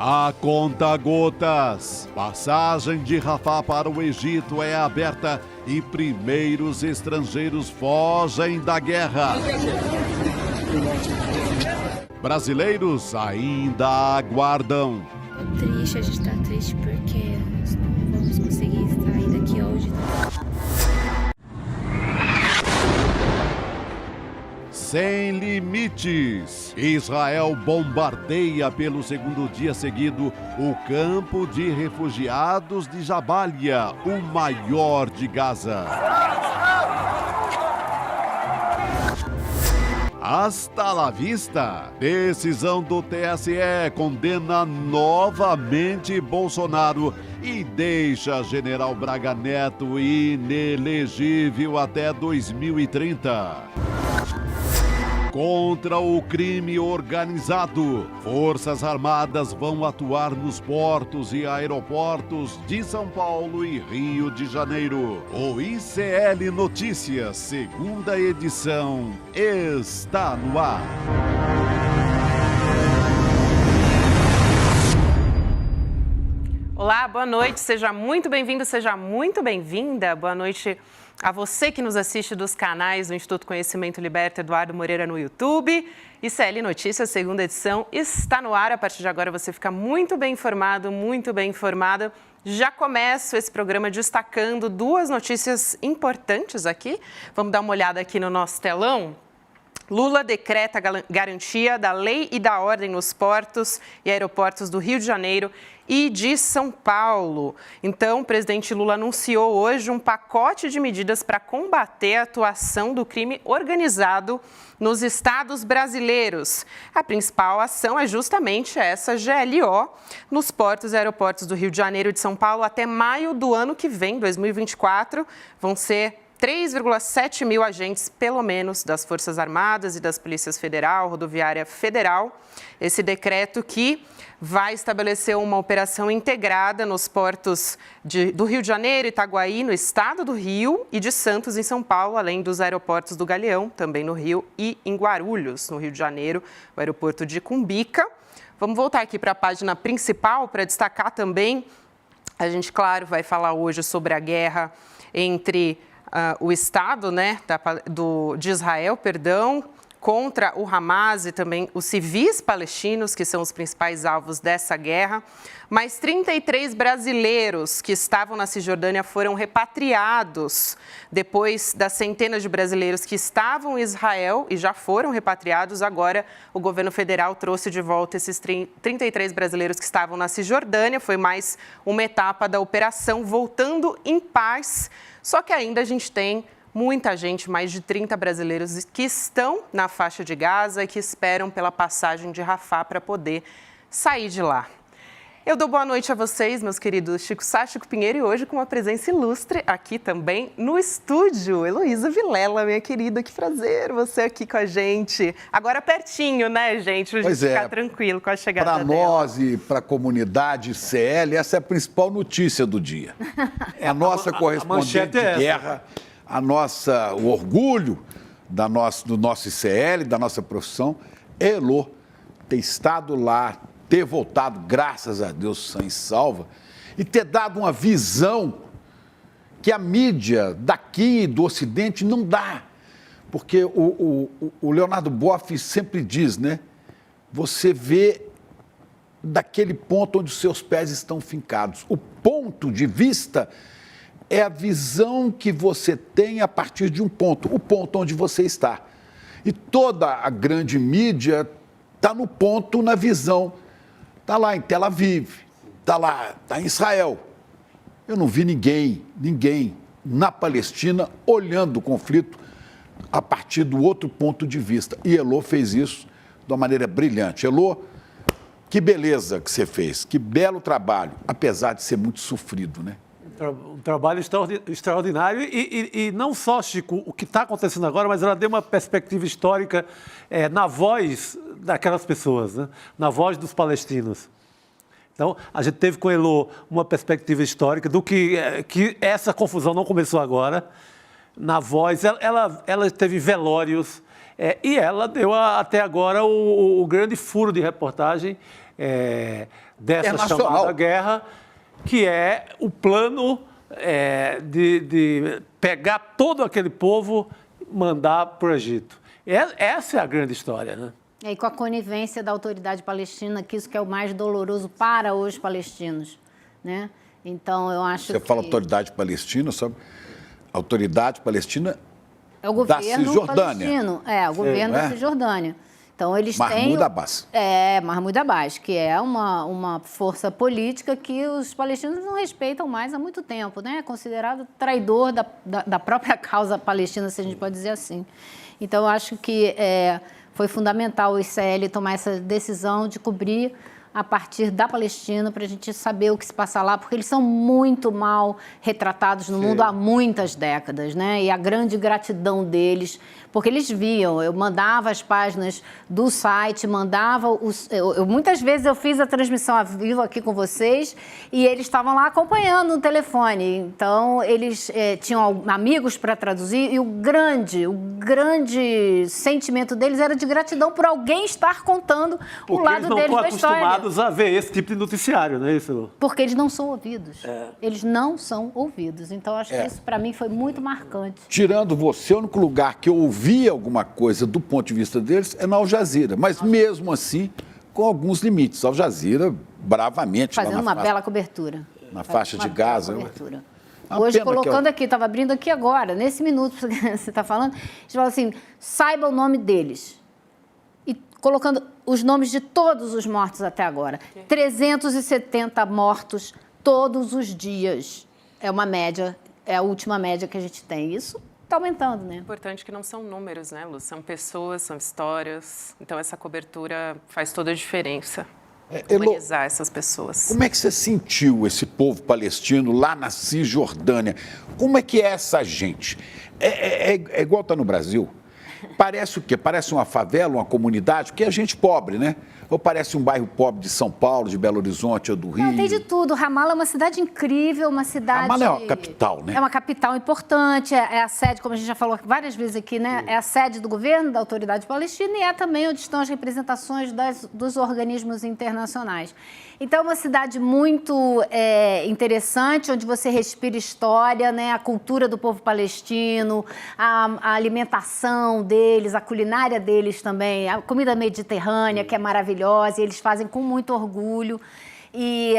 A conta-gotas. Passagem de Rafah para o Egito é aberta e primeiros estrangeiros fogem da guerra. Brasileiros ainda aguardam. Triste, a gente tá triste porque nós não vamos conseguir sair daqui hoje. Sem limites. Israel bombardeia pelo segundo dia seguido o campo de refugiados de Jabalia, o maior de Gaza. Hasta la vista. Decisão do TSE condena novamente Bolsonaro e deixa General Braga Neto inelegível até 2030. Contra o crime organizado, Forças Armadas vão atuar nos portos e aeroportos de São Paulo e Rio de Janeiro. O ICL Notícias, segunda edição, está no ar. Olá, boa noite, seja muito bem-vindo, seja muito bem-vinda. Boa noite a você que nos assiste dos canais do Instituto Conhecimento Liberta Eduardo Moreira no YouTube. ICL Notícias, segunda edição, está no ar. A partir de agora você fica muito bem informado, muito bem informada. Já começo esse programa destacando duas notícias importantes aqui. Vamos dar uma olhada aqui no nosso telão. Lula decreta garantia da lei e da ordem nos portos e aeroportos do Rio de Janeiro e de São Paulo. Então, o presidente Lula anunciou hoje um pacote de medidas para combater a atuação do crime organizado nos estados brasileiros. A principal ação é justamente essa GLO nos portos e aeroportos do Rio de Janeiro e de São Paulo até maio do ano que vem, 2024. Vão ser 3,7 mil agentes, pelo menos, das Forças Armadas e das Polícias Federal, Rodoviária Federal. Esse decreto que vai estabelecer uma operação integrada nos portos do Rio de Janeiro, Itaguaí, no estado do Rio, e de Santos, em São Paulo, além dos aeroportos do Galeão, também no Rio, e em Guarulhos, no Rio de Janeiro, o aeroporto de Cumbica. Vamos voltar aqui para a página principal para destacar também, a gente, claro, vai falar hoje sobre a guerra entre o Estado, de Israel, contra o Hamas e também os civis palestinos, que são os principais alvos dessa guerra. Mas 33 brasileiros que estavam na Cisjordânia foram repatriados depois das centenas de brasileiros que estavam em Israel e já foram repatriados. Agora, o governo federal trouxe de volta esses 33 brasileiros que estavam na Cisjordânia. Foi mais uma etapa da operação, voltando em paz. Só que ainda a gente tem muita gente, mais de 30 brasileiros que estão na faixa de Gaza e que esperam pela passagem de Rafah para poder sair de lá. Eu dou boa noite a vocês, meus queridos Chico Sá, Chico Pinheiro, e hoje com uma presença ilustre aqui também no estúdio. Heloísa Vilela, minha querida, que prazer você aqui com a gente. Agora pertinho, né, gente? Pra gente ficar tranquilo com a chegada dela. Para nós e para a comunidade CL, essa é a principal notícia do dia. É a nossa correspondente de guerra, o orgulho do nosso ICL, da nossa profissão. Elô ter estado lá, ter voltado, graças a Deus, sã e salva, e ter dado uma visão que a mídia daqui do Ocidente não dá. Porque o Leonardo Boff sempre diz, né? Você vê daquele ponto onde os seus pés estão fincados. O ponto de vista é a visão que você tem a partir de um ponto, o ponto onde você está. E toda a grande mídia está no ponto, na visão. Está lá em Tel Aviv, está em Israel. Eu não vi ninguém na Palestina olhando o conflito a partir do outro ponto de vista. E Elô fez isso de uma maneira brilhante. Elô, que beleza que você fez, que belo trabalho, apesar de ser muito sofrido, né? Um trabalho extraordinário e não só, Chico, o que está acontecendo agora, mas ela deu uma perspectiva histórica na voz daquelas pessoas, né? Na voz dos palestinos. Então, a gente teve com Elô uma perspectiva histórica do que essa confusão não começou agora. Na voz, ela teve velórios, E ela deu até agora o grande furo de reportagem dessa chamada guerra, que é o plano de pegar todo aquele povo e mandar para o Egito. Essa é a grande história, né? E com a conivência da autoridade palestina, que isso que é o mais doloroso para os palestinos, né? Então, eu acho que... Você fala autoridade palestina, sabe? Autoridade palestina é o governo palestino. O governo da Cisjordânia. Então, eles têm... Mahmoud Abbas. Mahmoud Abbas, que é uma força política que os palestinos não respeitam mais há muito tempo, né? É considerado traidor da própria causa palestina, se a gente pode dizer assim. Então, eu acho que foi fundamental o ICL tomar essa decisão de cobrir a partir da Palestina para a gente saber o que se passa lá, porque eles são muito mal retratados no mundo há muitas décadas, né? E a grande gratidão deles, porque eles viam, eu mandava as páginas do site, muitas vezes eu fiz a transmissão ao vivo aqui com vocês e eles estavam lá acompanhando no telefone, então eles tinham amigos para traduzir e o grande sentimento deles era de gratidão por alguém estar contando o lado deles da história. A ver esse tipo de noticiário, não é isso? Porque eles não são ouvidos. Eles não são ouvidos. Então, acho que isso, para mim, foi muito marcante. Tirando você, o único lugar que eu ouvi alguma coisa do ponto de vista deles é na Al Jazeera. Mas, mesmo assim, com alguns limites. Al Jazeera, bravamente... Fazendo uma bela cobertura. Na faixa de Gaza. Hoje, colocando aqui, estava abrindo aqui agora, nesse minuto que você está falando, a gente fala assim, saiba o nome deles. Colocando os nomes de todos os mortos até agora. 370 mortos todos os dias. É uma média, é a última média que a gente tem. Isso está aumentando, né? É importante que não são números, né, Lu? São pessoas, são histórias. Então, essa cobertura faz toda a diferença. Humanizar essas pessoas. Como é que você sentiu esse povo palestino lá na Cisjordânia? Como é que é essa gente? É igual está no Brasil? Parece o quê? Parece uma favela, uma comunidade, porque é gente pobre, né? Ou parece um bairro pobre de São Paulo, de Belo Horizonte ou do Rio? Tem de tudo. Ramallah é uma cidade incrível, uma cidade... Ramallah é uma capital, né? É uma capital importante, é a sede, como a gente já falou várias vezes aqui, né? É a sede do governo, da autoridade palestina e é também onde estão as representações dos organismos internacionais. Então, é uma cidade muito interessante, onde você respira história, né? A cultura do povo palestino, a alimentação deles, a culinária deles também, a comida mediterrânea, que é maravilhosa, e eles fazem com muito orgulho. E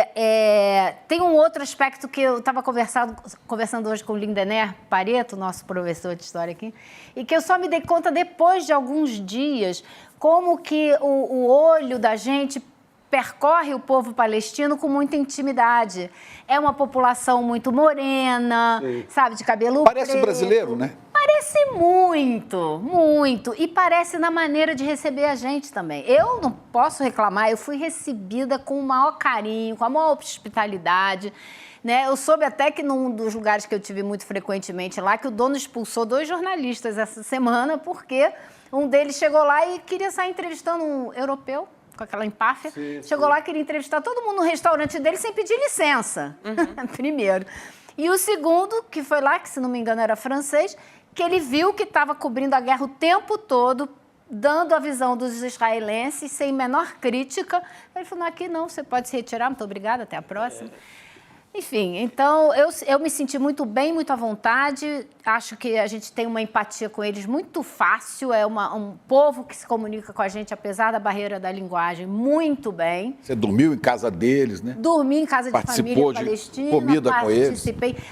tem um outro aspecto que eu estava conversando hoje com o Lindener Pareto, nosso professor de história aqui, e que eu só me dei conta depois de alguns dias como que o olho da gente percorre o povo palestino com muita intimidade. É uma população muito morena, sabe, de cabelo Parece preto. Brasileiro, né? Parece muito, muito. E parece na maneira de receber a gente também. Eu não posso reclamar, eu fui recebida com o maior carinho, com a maior hospitalidade. Né? Eu soube até que num dos lugares que eu tive muito frequentemente lá, que o dono expulsou 2 jornalistas essa semana, porque um deles chegou lá e queria sair entrevistando um europeu, com aquela empáfia. Chegou lá e queria entrevistar todo mundo no restaurante dele sem pedir licença, primeiro. E o segundo, que foi lá, que se não me engano era francês, que ele viu que estava cobrindo a guerra o tempo todo, dando a visão dos israelenses, sem menor crítica. Ele falou, aqui não, você pode se retirar, muito obrigada, até a próxima. Enfim, então eu me senti muito bem, muito à vontade, acho que a gente tem uma empatia com eles muito fácil, é um povo que se comunica com a gente, apesar da barreira da linguagem, muito bem. Você dormiu em casa deles, né? Dormi em casa de família palestina, comida com eles.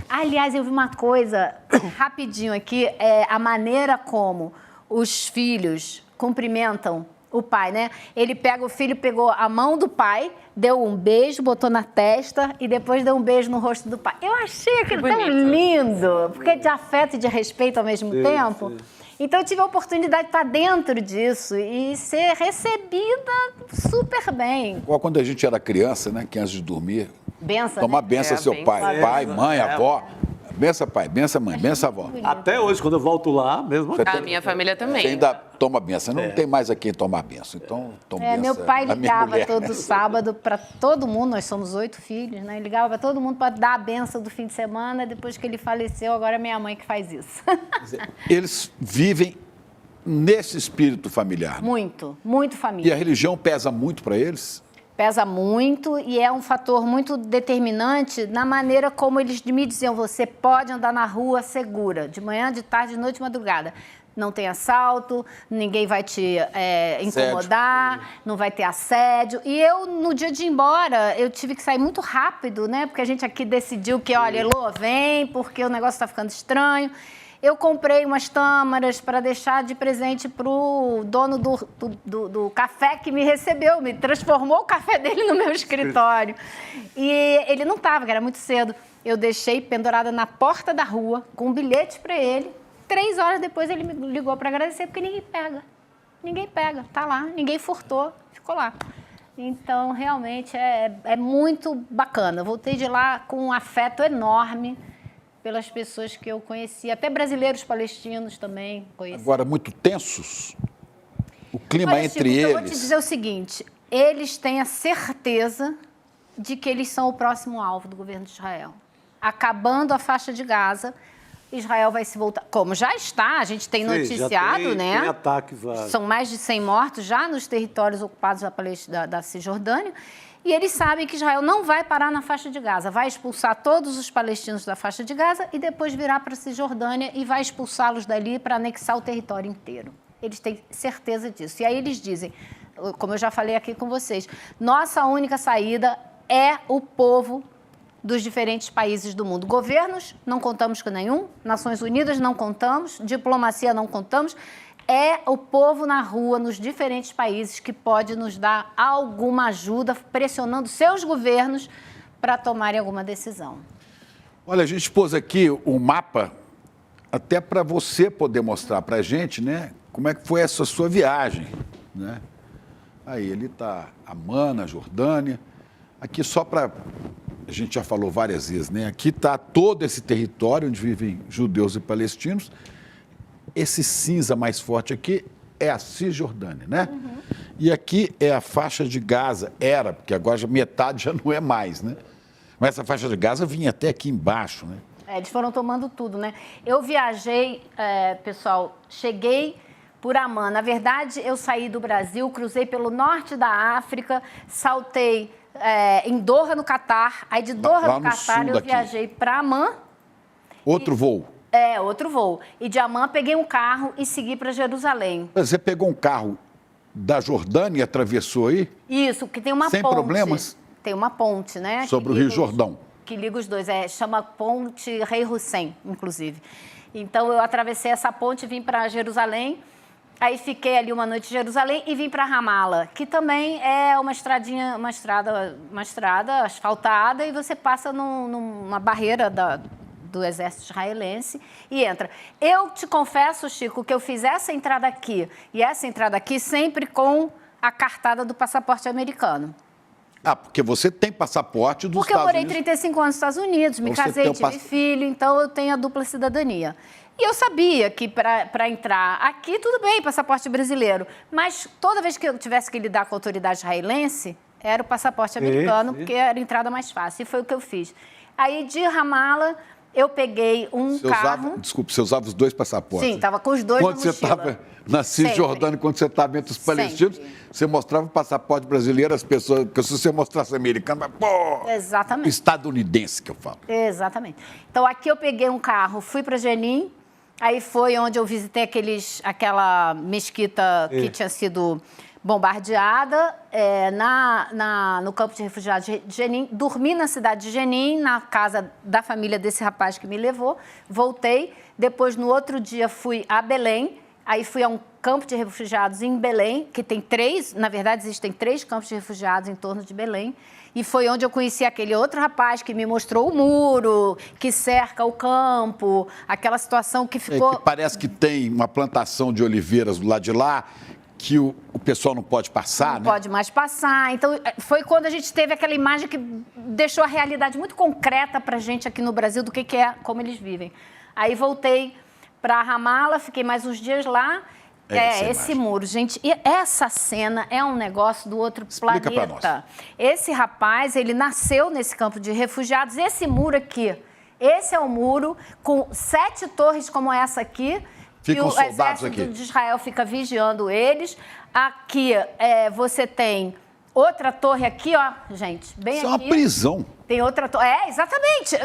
Aliás, eu vi uma coisa, rapidinho aqui, a maneira como os filhos cumprimentam o pai, né? O filho pegou a mão do pai, deu um beijo, botou na testa e depois deu um beijo no rosto do pai. Eu achei aquilo tão lindo, porque é de afeto e de respeito ao mesmo tempo. Então, eu tive a oportunidade de estar dentro disso e ser recebida super bem. Igual quando a gente era criança, né? Que antes de dormir, benção, tomar né? benção ao seu pai. Pai, mãe, avó. Benção pai, benção mãe, benção avó. Até hoje, quando eu volto lá, mesmo... A minha família também. Você ainda toma benção, não tem mais a quem tomar benção, então toma benção. Meu pai ligava todo sábado para todo mundo, nós somos 8 filhos, né? Ele ligava para todo mundo para dar a benção do fim de semana, depois que ele faleceu, agora é minha mãe que faz isso. Eles vivem nesse espírito familiar. Né? Muito, muito família. E a religião pesa muito para eles? Pesa muito e é um fator muito determinante na maneira como eles me diziam, você pode andar na rua segura, de manhã, de tarde, de noite, de madrugada. Não tem assalto, ninguém vai te incomodar, não vai ter assédio. E eu, no dia de ir embora, eu tive que sair muito rápido, né? Porque a gente aqui decidiu que, olha, Elô, vem, porque o negócio está ficando estranho. Eu comprei umas tâmaras para deixar de presente para o dono do café que me recebeu, me transformou o café dele no meu escritório. E ele não estava, que era muito cedo. Eu deixei pendurada na porta da rua, com um bilhete para ele. 3 horas depois ele me ligou para agradecer, porque ninguém pega. Ninguém pega, tá lá, ninguém furtou, ficou lá. Então, realmente, é muito bacana. Eu voltei de lá com um afeto enorme pelas pessoas que eu conheci, até brasileiros palestinos também conheci. Agora, muito tensos? O clima Olha, entre Chico, eles... Eu vou te dizer o seguinte, eles têm a certeza de que eles são o próximo alvo do governo de Israel. Acabando a faixa de Gaza, Israel vai se voltar, como já está, a gente tem noticiado, né? Tem ataques lá. São mais de 100 mortos já nos territórios ocupados da Cisjordânia. E eles sabem que Israel não vai parar na faixa de Gaza, vai expulsar todos os palestinos da faixa de Gaza e depois virar para a Cisjordânia e vai expulsá-los dali para anexar o território inteiro. Eles têm certeza disso. E aí eles dizem, como eu já falei aqui com vocês, nossa única saída é o povo dos diferentes países do mundo. Governos, não contamos com nenhum. Nações Unidas, não contamos. Diplomacia, não contamos. É o povo na rua, nos diferentes países, que pode nos dar alguma ajuda, pressionando seus governos para tomarem alguma decisão. Olha, a gente pôs aqui um mapa, até para você poder mostrar para a gente, né, como é que foi essa sua viagem, né? Aí ele está, Amman, na Jordânia. Aqui só para... A gente já falou várias vezes, né? Aqui está todo esse território onde vivem judeus e palestinos. Esse cinza mais forte aqui é a Cisjordânia, né? Uhum. E aqui é a faixa de Gaza, era, porque agora já metade já não é mais, né? Mas essa faixa de Gaza vinha até aqui embaixo, né? Eles foram tomando tudo, né? Eu viajei, pessoal, cheguei por Amman. Na verdade, eu saí do Brasil, cruzei pelo norte da África, saltei em Doha, no Catar. Aí de Doha, no Catar, eu viajei para Amman. Outro voo? Outro voo. E de Amman peguei um carro e segui para Jerusalém. Você pegou um carro da Jordânia e atravessou aí? Isso, que tem uma ponte. Sem problemas? Tem uma ponte, né? Sobre o Rio Jordão. Que liga os dois. Chama Ponte Rei Hussein, inclusive. Então, eu atravessei essa ponte, vim para Jerusalém. Aí fiquei ali uma noite em Jerusalém e vim para Ramallah, que também é uma estrada asfaltada e você passa numa barreira do exército israelense e entra. Eu te confesso, Chico, que eu fiz essa entrada aqui e essa entrada aqui sempre com a cartada do passaporte americano. Ah, porque você tem passaporte dos Estados Unidos. Porque eu morei 35 anos nos Estados Unidos, me casei, tive filho, então eu tenho a dupla cidadania. E eu sabia que para entrar aqui, tudo bem, passaporte brasileiro, mas toda vez que eu tivesse que lidar com a autoridade israelense, era o passaporte americano, porque era a entrada mais fácil, e foi o que eu fiz. Aí, de Ramallah, eu peguei um carro... Desculpe, você usava os 2 passaportes? Sim, estava com os 2 na mochila. Quando você estava na Cisjordânia, quando você estava entre os palestinos, você mostrava o passaporte brasileiro, as pessoas... Porque se você mostrasse americano, pô... Exatamente. Estadunidense, que eu falo. Exatamente. Então, aqui eu peguei um carro, fui para Jenin, aí foi onde eu visitei aquela mesquita que tinha sido bombardeada no campo de refugiados de Jenin. Dormi na cidade de Jenin, na casa da família desse rapaz que me levou. Voltei. Depois, no outro dia, fui a Belém. Aí fui a um campo de refugiados em Belém, que tem 3, na verdade, existem 3 campos de refugiados em torno de Belém. E foi onde eu conheci aquele outro rapaz que me mostrou o muro, que cerca o campo, aquela situação que ficou... Que parece que tem uma plantação de oliveiras do lado de lá, que o pessoal não pode passar, né? Não pode mais passar. Então, foi quando a gente teve aquela imagem que deixou a realidade muito concreta para a gente aqui no Brasil do que é, como eles vivem. Aí voltei para Ramallah, fiquei mais uns dias lá. Esse muro, gente, e essa cena é um negócio do outro planeta. Explica pra nós. Esse rapaz, ele nasceu nesse campo de refugiados. Esse muro aqui, esse é o muro com 7 torres como essa aqui, Ficam o soldados exército aqui. de Israel fica vigiando eles. Aqui você tem outra torre aqui, ó, gente, bem Isso aqui. é uma prisão. Tem outra torre. Exatamente.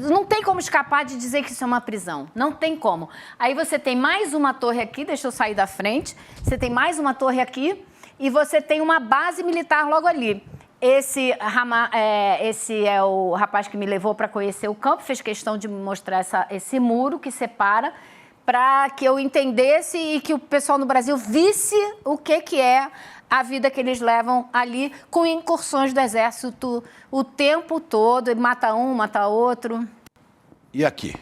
Não tem como escapar de dizer que isso é uma prisão. Não tem como. Aí você tem mais uma torre aqui, deixa eu sair da frente. Você tem mais uma torre aqui e você tem uma base militar logo ali. Esse é o rapaz que me levou para conhecer o campo, fez questão de me mostrar esse muro que separa, para que eu entendesse e que o pessoal no Brasil visse o que é a vida que eles levam ali com incursões do exército o tempo todo. Ele mata um, mata outro. E aqui?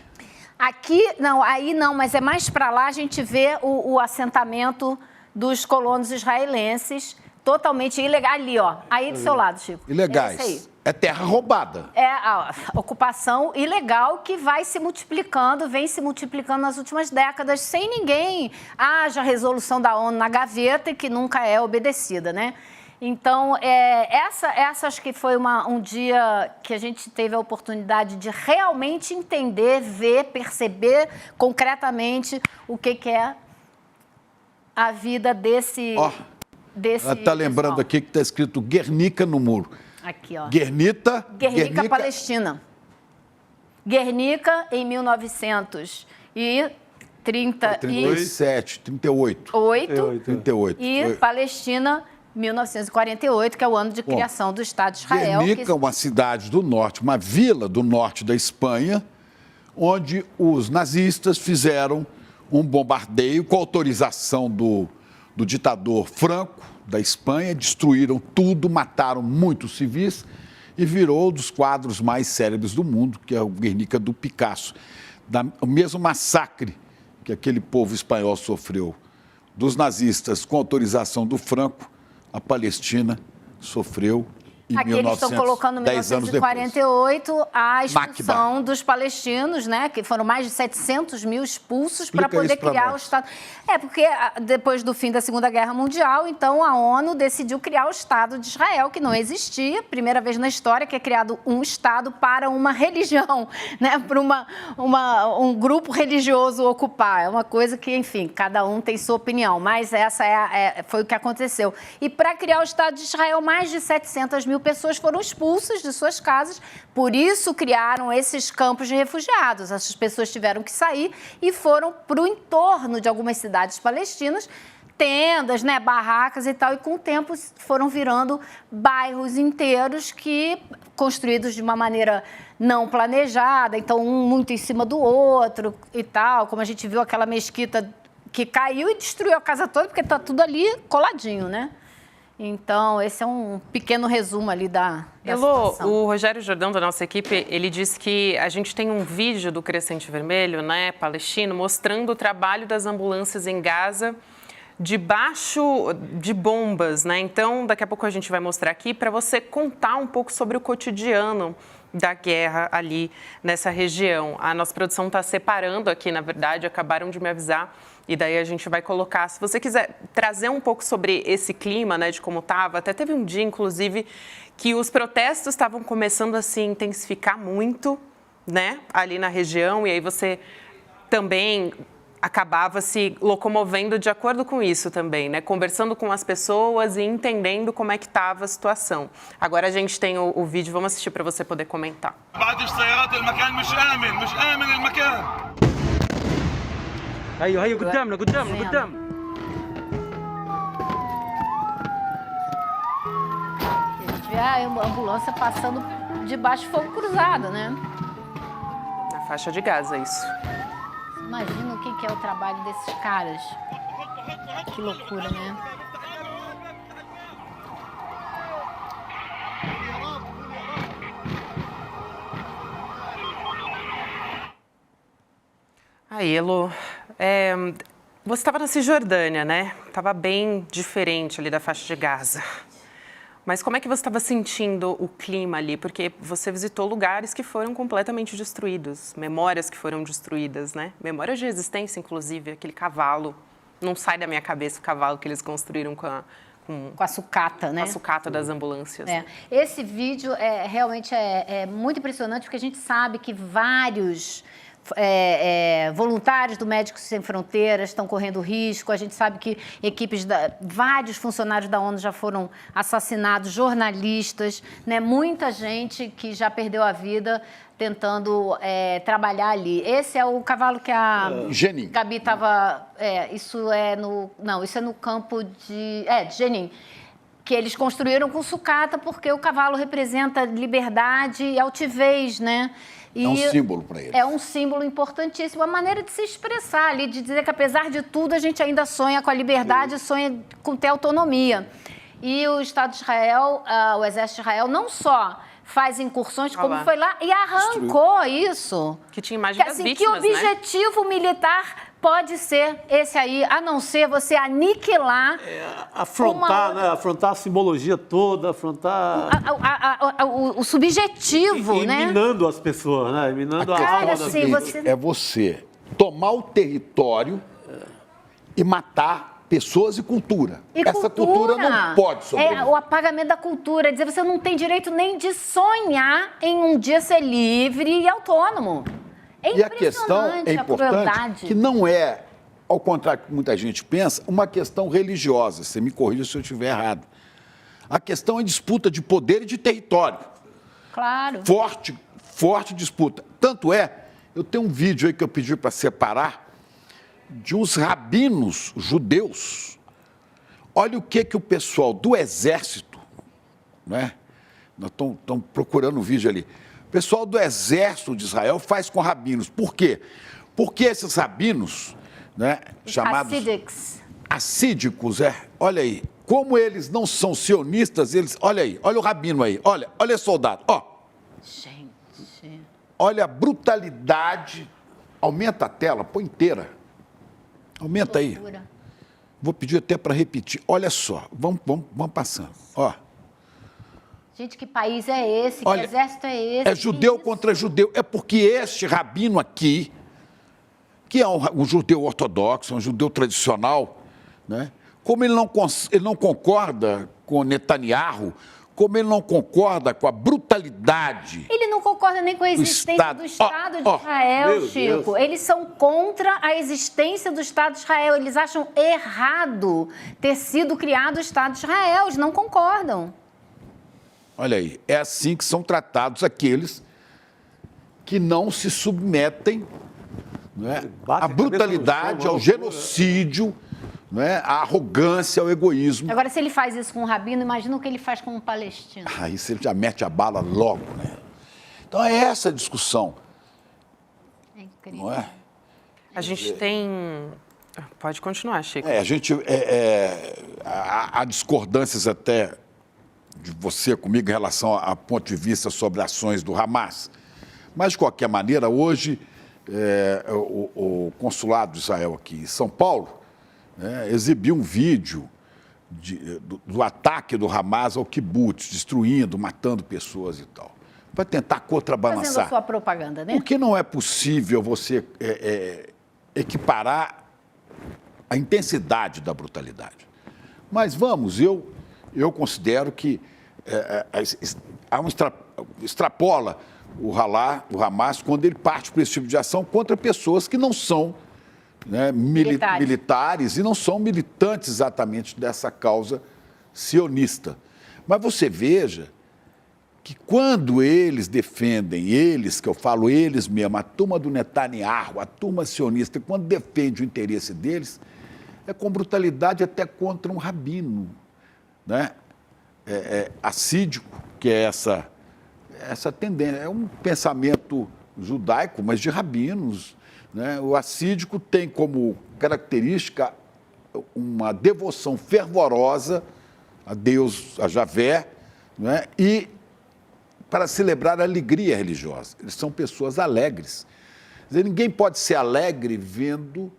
Aqui, não, aí não, mas é mais para lá a gente vê o assentamento dos colonos israelenses, totalmente ilegal. Ali, ó, aí do seu lado, Chico. Ilegais. É esse aí. É terra roubada. É a ocupação ilegal que vai se multiplicando, vem se multiplicando nas últimas décadas, sem ninguém haja resolução da ONU na gaveta e que nunca é obedecida, né? Então, essa acho que foi um dia que a gente teve a oportunidade de realmente entender, ver, perceber concretamente o que é a vida desse... Ela está lembrando aqui que está escrito Guernica no muro. Aqui, ó. Guernica, Palestina. Guernica em 1937, 38. 38. E Palestina, 1948, que é o ano de criação do Estado de Israel. Guernica é uma cidade do norte, uma vila do norte da Espanha, onde os nazistas fizeram um bombardeio com autorização do ditador Franco, da Espanha, destruíram tudo, mataram muitos civis e virou um dos quadros mais célebres do mundo, que é o Guernica do Picasso. O mesmo massacre que aquele povo espanhol sofreu dos nazistas com autorização do Franco, a Palestina sofreu em Aqui eles estão colocando em 1948 a expulsão dos palestinos, né? Que foram mais de 700 mil expulsos para poder criar o Estado. Porque depois do fim da Segunda Guerra Mundial, então a ONU decidiu criar o Estado de Israel, que não existia. Primeira vez na história que é criado um Estado para uma religião, né? Para um grupo religioso ocupar. É uma coisa que, enfim, cada um tem sua opinião, mas essa foi o que aconteceu. E para criar o Estado de Israel, mais de 700 mil pessoas foram expulsas de suas casas, por isso criaram esses campos de refugiados. Essas pessoas tiveram que sair e foram para o entorno de algumas cidades palestinas, tendas, né, barracas e tal, e com o tempo foram virando bairros inteiros construídos de uma maneira não planejada, então um muito em cima do outro e tal, como a gente viu aquela mesquita que caiu e destruiu a casa toda, porque está tudo ali coladinho, né? Então, esse é um pequeno resumo ali da situação. O Rogério Jordão, da nossa equipe, ele disse que a gente tem um vídeo do Crescente Vermelho, né, palestino, mostrando o trabalho das ambulâncias em Gaza debaixo de bombas, né? Então, daqui a pouco a gente vai mostrar aqui para você contar um pouco sobre o cotidiano da guerra ali nessa região. A nossa produção está separando aqui, na verdade, acabaram de me avisar. E daí a gente vai colocar, se você quiser trazer um pouco sobre esse clima, né, de como estava, até teve um dia, inclusive, que os protestos estavam começando a se intensificar muito, né, ali na região, e aí você também acabava se locomovendo de acordo com isso também, né, conversando com as pessoas e entendendo como é que estava a situação. Agora a gente tem o vídeo, vamos assistir para você poder comentar. هيا قدامنا قدام. A gente vê a ambulância passando debaixo de fogo cruzado, né? Na faixa de Gaza, isso. Imagina o que é o trabalho desses caras. Que loucura, né? Aí, Elo, você estava na Cisjordânia, né? Estava bem diferente ali da faixa de Gaza. Mas como é que você estava sentindo o clima ali? Porque você visitou lugares que foram completamente destruídos, memórias que foram destruídas, né? Memórias de existência, inclusive, aquele cavalo. Não sai da minha cabeça o cavalo que eles construíram com a sucata, né? Com a sucata das ambulâncias. Esse vídeo realmente é muito impressionante, porque a gente sabe que vários voluntários do Médicos Sem Fronteiras estão correndo risco. A gente sabe que vários funcionários da ONU já foram assassinados, jornalistas, né? Muita gente que já perdeu a vida tentando trabalhar ali. Esse é o cavalo que a Jenin. Gabi estava... isso é no campo de Jenin, que eles construíram com sucata porque o cavalo representa liberdade e altivez, né? E é um símbolo para eles. É um símbolo importantíssimo, a maneira de se expressar ali, de dizer que apesar de tudo a gente ainda sonha com a liberdade, sonha com ter autonomia. E o Estado de Israel, o Exército de Israel, não só faz incursões, como foi lá e arrancou isso. Que tinha imagem das vítimas, que objetivo militar pode ser esse aí, a não ser você aniquilar... afrontar, né? Afrontar a simbologia toda, afrontar... o subjetivo, né? Minando as pessoas, né? Minando a alma das pessoas. É você tomar o território e matar pessoas e cultura. Essa cultura não pode sobreviver. É o apagamento da cultura, dizer você não tem direito nem de sonhar em um dia ser livre e autônomo. E a questão é importante que não é, ao contrário do que muita gente pensa, uma questão religiosa. Você me corrija se eu estiver errado. A questão é disputa de poder e de território. Claro. Forte disputa. Tanto eu tenho um vídeo aí que eu pedi para separar, de uns rabinos judeus. Olha o que o pessoal do exército, né? Nós estamos procurando um vídeo ali. O pessoal do exército de Israel faz com rabinos. Por quê? Porque esses rabinos, né, chamados assídicos, olha aí, como eles não são sionistas, olha aí, olha o rabino aí, olha soldado, Gente. Olha a brutalidade. Aumenta a tela, põe inteira. Aumenta aí. Vou pedir até para repetir. Olha só, vamos passando. Gente, que país é esse? Que exército é esse? É judeu contra judeu. É porque este rabino aqui, que é um judeu ortodoxo, um judeu tradicional, né? Como ele não concorda com Netanyahu, como ele não concorda com a brutalidade... Ele não concorda nem com a existência do Estado de Israel, Chico. Eles são contra a existência do Estado de Israel. Eles acham errado ter sido criado o Estado de Israel. Eles não concordam. Olha aí, é assim que são tratados aqueles que não se submetem, né, à brutalidade, ao genocídio, né, à arrogância, ao egoísmo. Agora, se ele faz isso com um rabino, imagina o que ele faz com um palestino. Isso ele já mete a bala logo, né? Então é essa a discussão. É incrível. Não é? A gente tem... Pode continuar, Chico. Há discordâncias até de você comigo em relação a ponto de vista sobre ações do Hamas. Mas, de qualquer maneira, hoje o consulado de Israel aqui em São Paulo exibiu um vídeo do ataque do Hamas ao kibbutz, destruindo, matando pessoas e tal, para tentar contrabalançar. Fazendo a sua propaganda, né? Porque não é possível você equiparar a intensidade da brutalidade. Mas eu considero que extrapola o Hamas quando ele parte para esse tipo de ação contra pessoas que não são, né, militares e não são militantes exatamente dessa causa sionista. Mas você veja que quando eles defendem, que eu falo eles mesmo, a turma do Netanyahu, a turma sionista, quando defende o interesse deles, é com brutalidade até contra um rabino, né? Assídico, que é essa tendência, é um pensamento judaico, mas de rabinos, né? O assídico tem como característica uma devoção fervorosa a Deus, a Javé, né? E para celebrar a alegria religiosa. Eles são pessoas alegres. Quer dizer, ninguém pode ser alegre vendo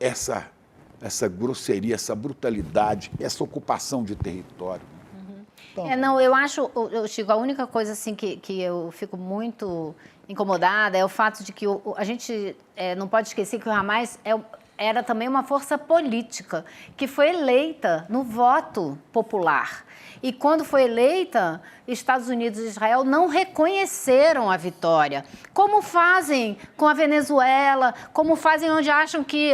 essa grosseria, essa brutalidade, essa ocupação de território. Então... eu acho, Chico, a única coisa assim que eu fico muito incomodada é o fato de que a gente não pode esquecer que o Hamas era também uma força política que foi eleita no voto popular. E quando foi eleita, Estados Unidos e Israel não reconheceram a vitória. Como fazem com a Venezuela, como fazem onde acham que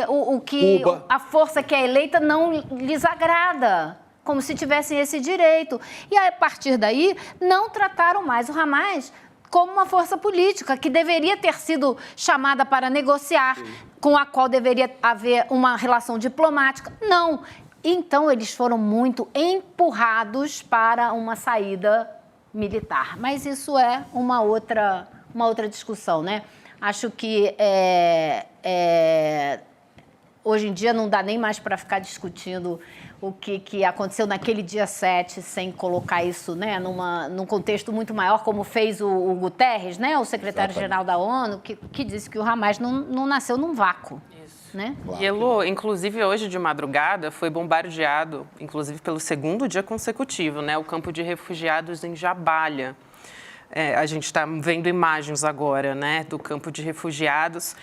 a força que é eleita não lhes agrada, como se tivessem esse direito. E a partir daí, não trataram mais o Hamas como uma força política que deveria ter sido chamada para negociar, com a qual deveria haver uma relação diplomática. Não. Então, eles foram muito empurrados para uma saída militar. Mas isso é uma outra discussão, né? Acho que hoje em dia não dá nem mais para ficar discutindo o que aconteceu naquele dia 7, sem colocar isso, né, num contexto muito maior, como fez o Guterres, né, o secretário-geral da ONU, que disse que o Hamas não nasceu num vácuo. Né? Claro. E Elô, inclusive hoje de madrugada, foi bombardeado, inclusive pelo segundo dia consecutivo, né, o campo de refugiados em Jabalia. A gente está vendo imagens agora, né, do campo de refugiados.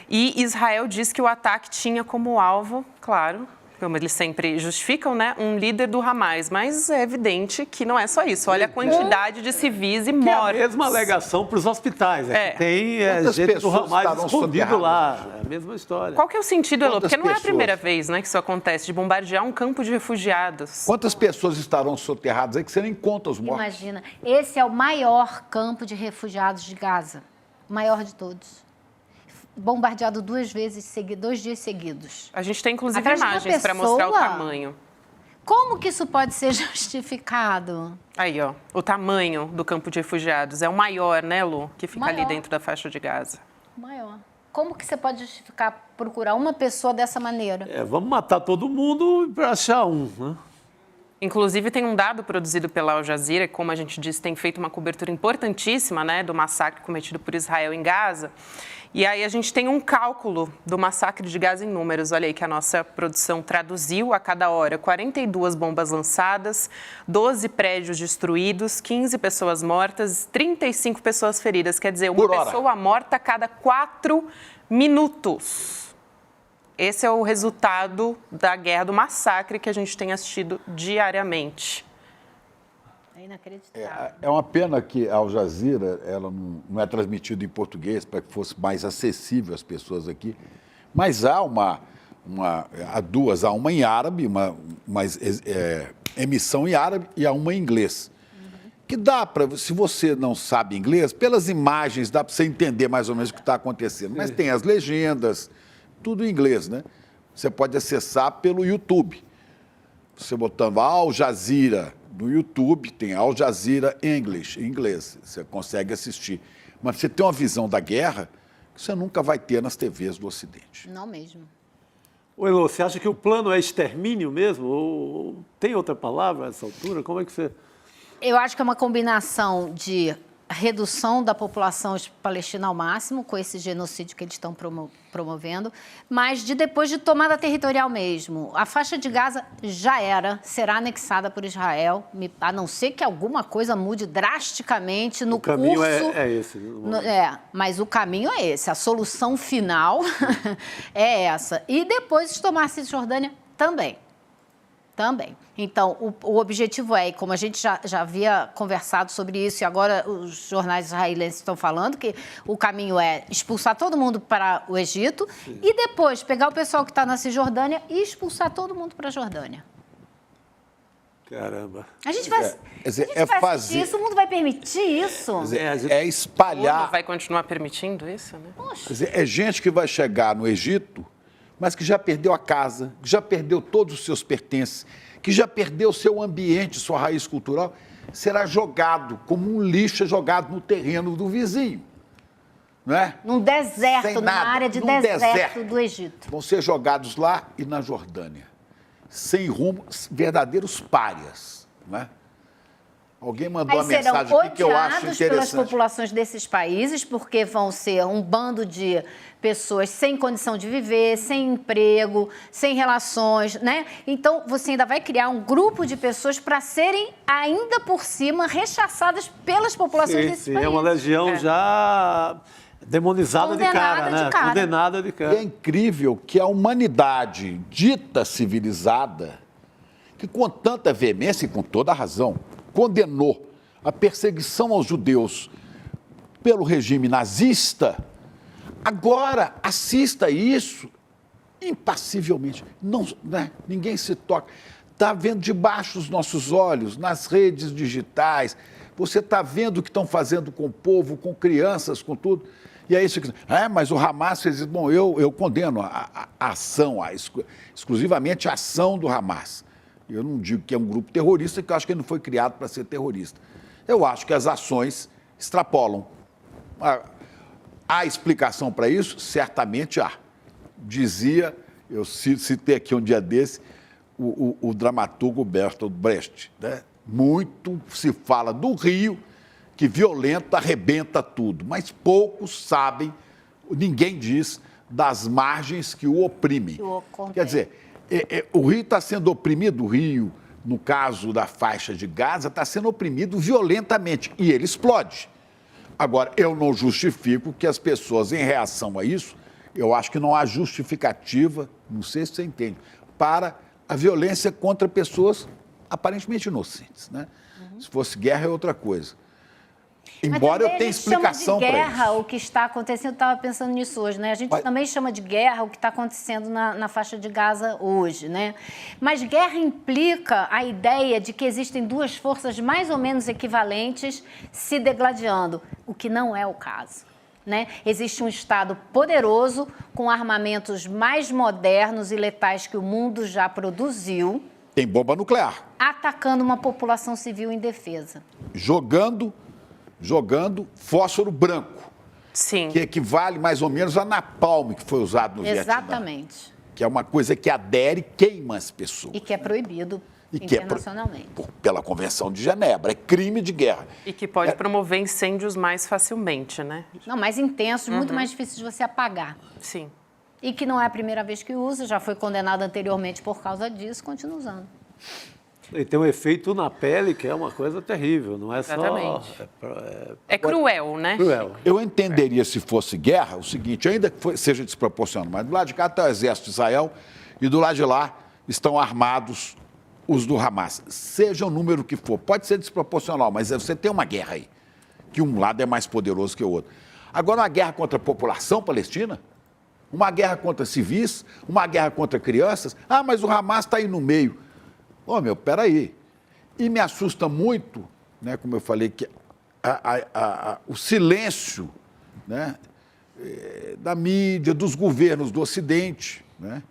E Israel diz que o ataque tinha como alvo, claro, como eles sempre justificam, né, um líder do Hamas. Mas é evidente que não é só isso. Olha a quantidade de civis e mortos. É a mesma alegação para os hospitais. Tem gente do Hamas escondido lá. É a mesma história. Qual que é o sentido, Elô? Porque não é a primeira vez, né, que isso acontece, de bombardear um campo de refugiados. Quantas pessoas estarão soterradas aí que você nem conta os mortos? Imagina, esse é o maior campo de refugiados de Gaza. O maior de todos. Bombardeado 2 dias seguidos. A gente tem, inclusive, imagens para mostrar o tamanho. Como que isso pode ser justificado? Aí, ó, o tamanho do campo de refugiados. É o maior, né, Lu? Que fica ali dentro da faixa de Gaza. Maior. Como que você pode justificar procurar uma pessoa dessa maneira? Vamos matar todo mundo para achar um, né? Inclusive, tem um dado produzido pela Al Jazeera, que, como a gente disse, tem feito uma cobertura importantíssima, né, do massacre cometido por Israel em Gaza. E aí a gente tem um cálculo do massacre de Gaza em números. Olha aí que a nossa produção traduziu: a cada hora 42 bombas lançadas, 12 prédios destruídos, 15 pessoas mortas, 35 pessoas feridas. Quer dizer, uma pessoa morta a cada 4 minutos. Esse é o resultado da guerra, do massacre que a gente tem assistido diariamente. É inacreditável. É uma pena que a Al Jazeera ela não é transmitida em português para que fosse mais acessível às pessoas aqui. Mas há duas, há uma em árabe, uma emissão em árabe e há uma em inglês. Que dá para, se você não sabe inglês, pelas imagens dá para você entender mais ou menos o que está acontecendo. Mas tem as legendas, tudo em inglês, né? Você pode acessar pelo YouTube. Você botando Al Jazeera no YouTube, tem Al Jazeera English, em inglês. Você consegue assistir. Mas você tem uma visão da guerra que você nunca vai ter nas TVs do Ocidente. Não mesmo. Ô, Elô, você acha que o plano é extermínio mesmo? Ou tem outra palavra a essa altura? Como é que você... Eu acho que é uma combinação de redução da população palestina ao máximo, com esse genocídio que eles estão promovendo, mas depois de tomada territorial mesmo. A faixa de Gaza será anexada por Israel, a não ser que alguma coisa mude drasticamente no curso... O caminho é esse. Mas o caminho é esse, a solução final é essa. E depois de tomar a Cisjordânia também. Então, o objetivo como a gente já havia conversado sobre isso, e agora os jornais israelenses estão falando, que o caminho é expulsar todo mundo para o Egito. Sim. E depois pegar o pessoal que está na Cisjordânia e expulsar todo mundo para a Jordânia. Caramba. A gente vai assistir isso, o mundo vai permitir isso? É espalhar... O mundo vai continuar permitindo isso, né? Poxa. É gente que vai chegar no Egito, mas que já perdeu a casa, que já perdeu todos os seus pertences, que já perdeu seu ambiente, sua raiz cultural, será jogado como um lixo jogado no terreno do vizinho. Não é? Num deserto, numa área de deserto do Egito. Vão ser jogados lá e na Jordânia. Sem rumo, verdadeiros párias. Não é? Alguém mandou uma mensagem aqui que eu acho interessante. Serão odiados pelas populações desses países, porque vão ser um bando de pessoas sem condição de viver, sem emprego, sem relações, né? Então, você ainda vai criar um grupo de pessoas para serem, ainda por cima, rechaçadas pelas populações desses países. É uma legião já... Demonizada de cara, né? Condenada de cara. E é incrível que a humanidade dita civilizada, que com tanta veemência e com toda a razão, condenou a perseguição aos judeus pelo regime nazista, agora assista isso impassivelmente. Não, né? Ninguém se toca. Está vendo debaixo dos nossos olhos, nas redes digitais. Você está vendo o que estão fazendo com o povo, com crianças, com tudo. E é isso que... mas o Hamas fez isso. Bom, eu condeno a ação, exclusivamente a ação do Hamas. Eu não digo que é um grupo terrorista, porque eu acho que ele não foi criado para ser terrorista. Eu acho que as ações extrapolam. Há explicação para isso? Certamente há. Dizia, eu citei aqui um dia desse, o dramaturgo Bertolt Brecht, né? Muito se fala do Rio, que violenta, arrebenta tudo, mas poucos sabem, ninguém diz, das margens que o oprimem. Quer dizer, o Rio está sendo oprimido, o Rio, no caso da faixa de Gaza, está sendo oprimido violentamente e ele explode. Agora, eu não justifico que as pessoas, em reação a isso, eu acho que não há justificativa, não sei se você entende, para a violência contra pessoas aparentemente inocentes, né? Se fosse guerra é outra coisa. Embora eu tenha explicação para isso. Chama de guerra o que está acontecendo, eu estava pensando nisso hoje, né? A gente também chama de guerra o que está acontecendo na faixa de Gaza hoje, né? Mas guerra implica a ideia de que existem duas forças mais ou menos equivalentes se degladiando, o que não é o caso, né? Existe um Estado poderoso com armamentos mais modernos e letais que o mundo já produziu. Tem bomba nuclear. Atacando uma população civil indefesa. Jogando fósforo branco. Sim. Que equivale mais ou menos a napalm que foi usado no Vietnã. Exatamente. Que é uma coisa que adere e queima as pessoas. E que é proibido internacionalmente. Pela Convenção de Genebra. É crime de guerra. E que pode promover incêndios mais facilmente, né? Não, mais intensos, muito mais difíceis de você apagar. Sim. E que não é a primeira vez que usa, já foi condenado anteriormente por causa disso, continua usando. E tem um efeito na pele que é uma coisa terrível, não é Exatamente. só... É cruel, né? Cruel. Eu entenderia, se fosse guerra, o seguinte, ainda que seja desproporcional, mas do lado de cá está o exército de Israel e do lado de lá estão armados os do Hamas. Seja o número que for, pode ser desproporcional, mas você tem uma guerra aí, que um lado é mais poderoso que o outro. Agora, uma guerra contra a população palestina, uma guerra contra civis, uma guerra contra crianças, mas o Hamas está aí no meio. Peraí. E me assusta muito, né, como eu falei, que o silêncio, né, da mídia, dos governos do Ocidente, né?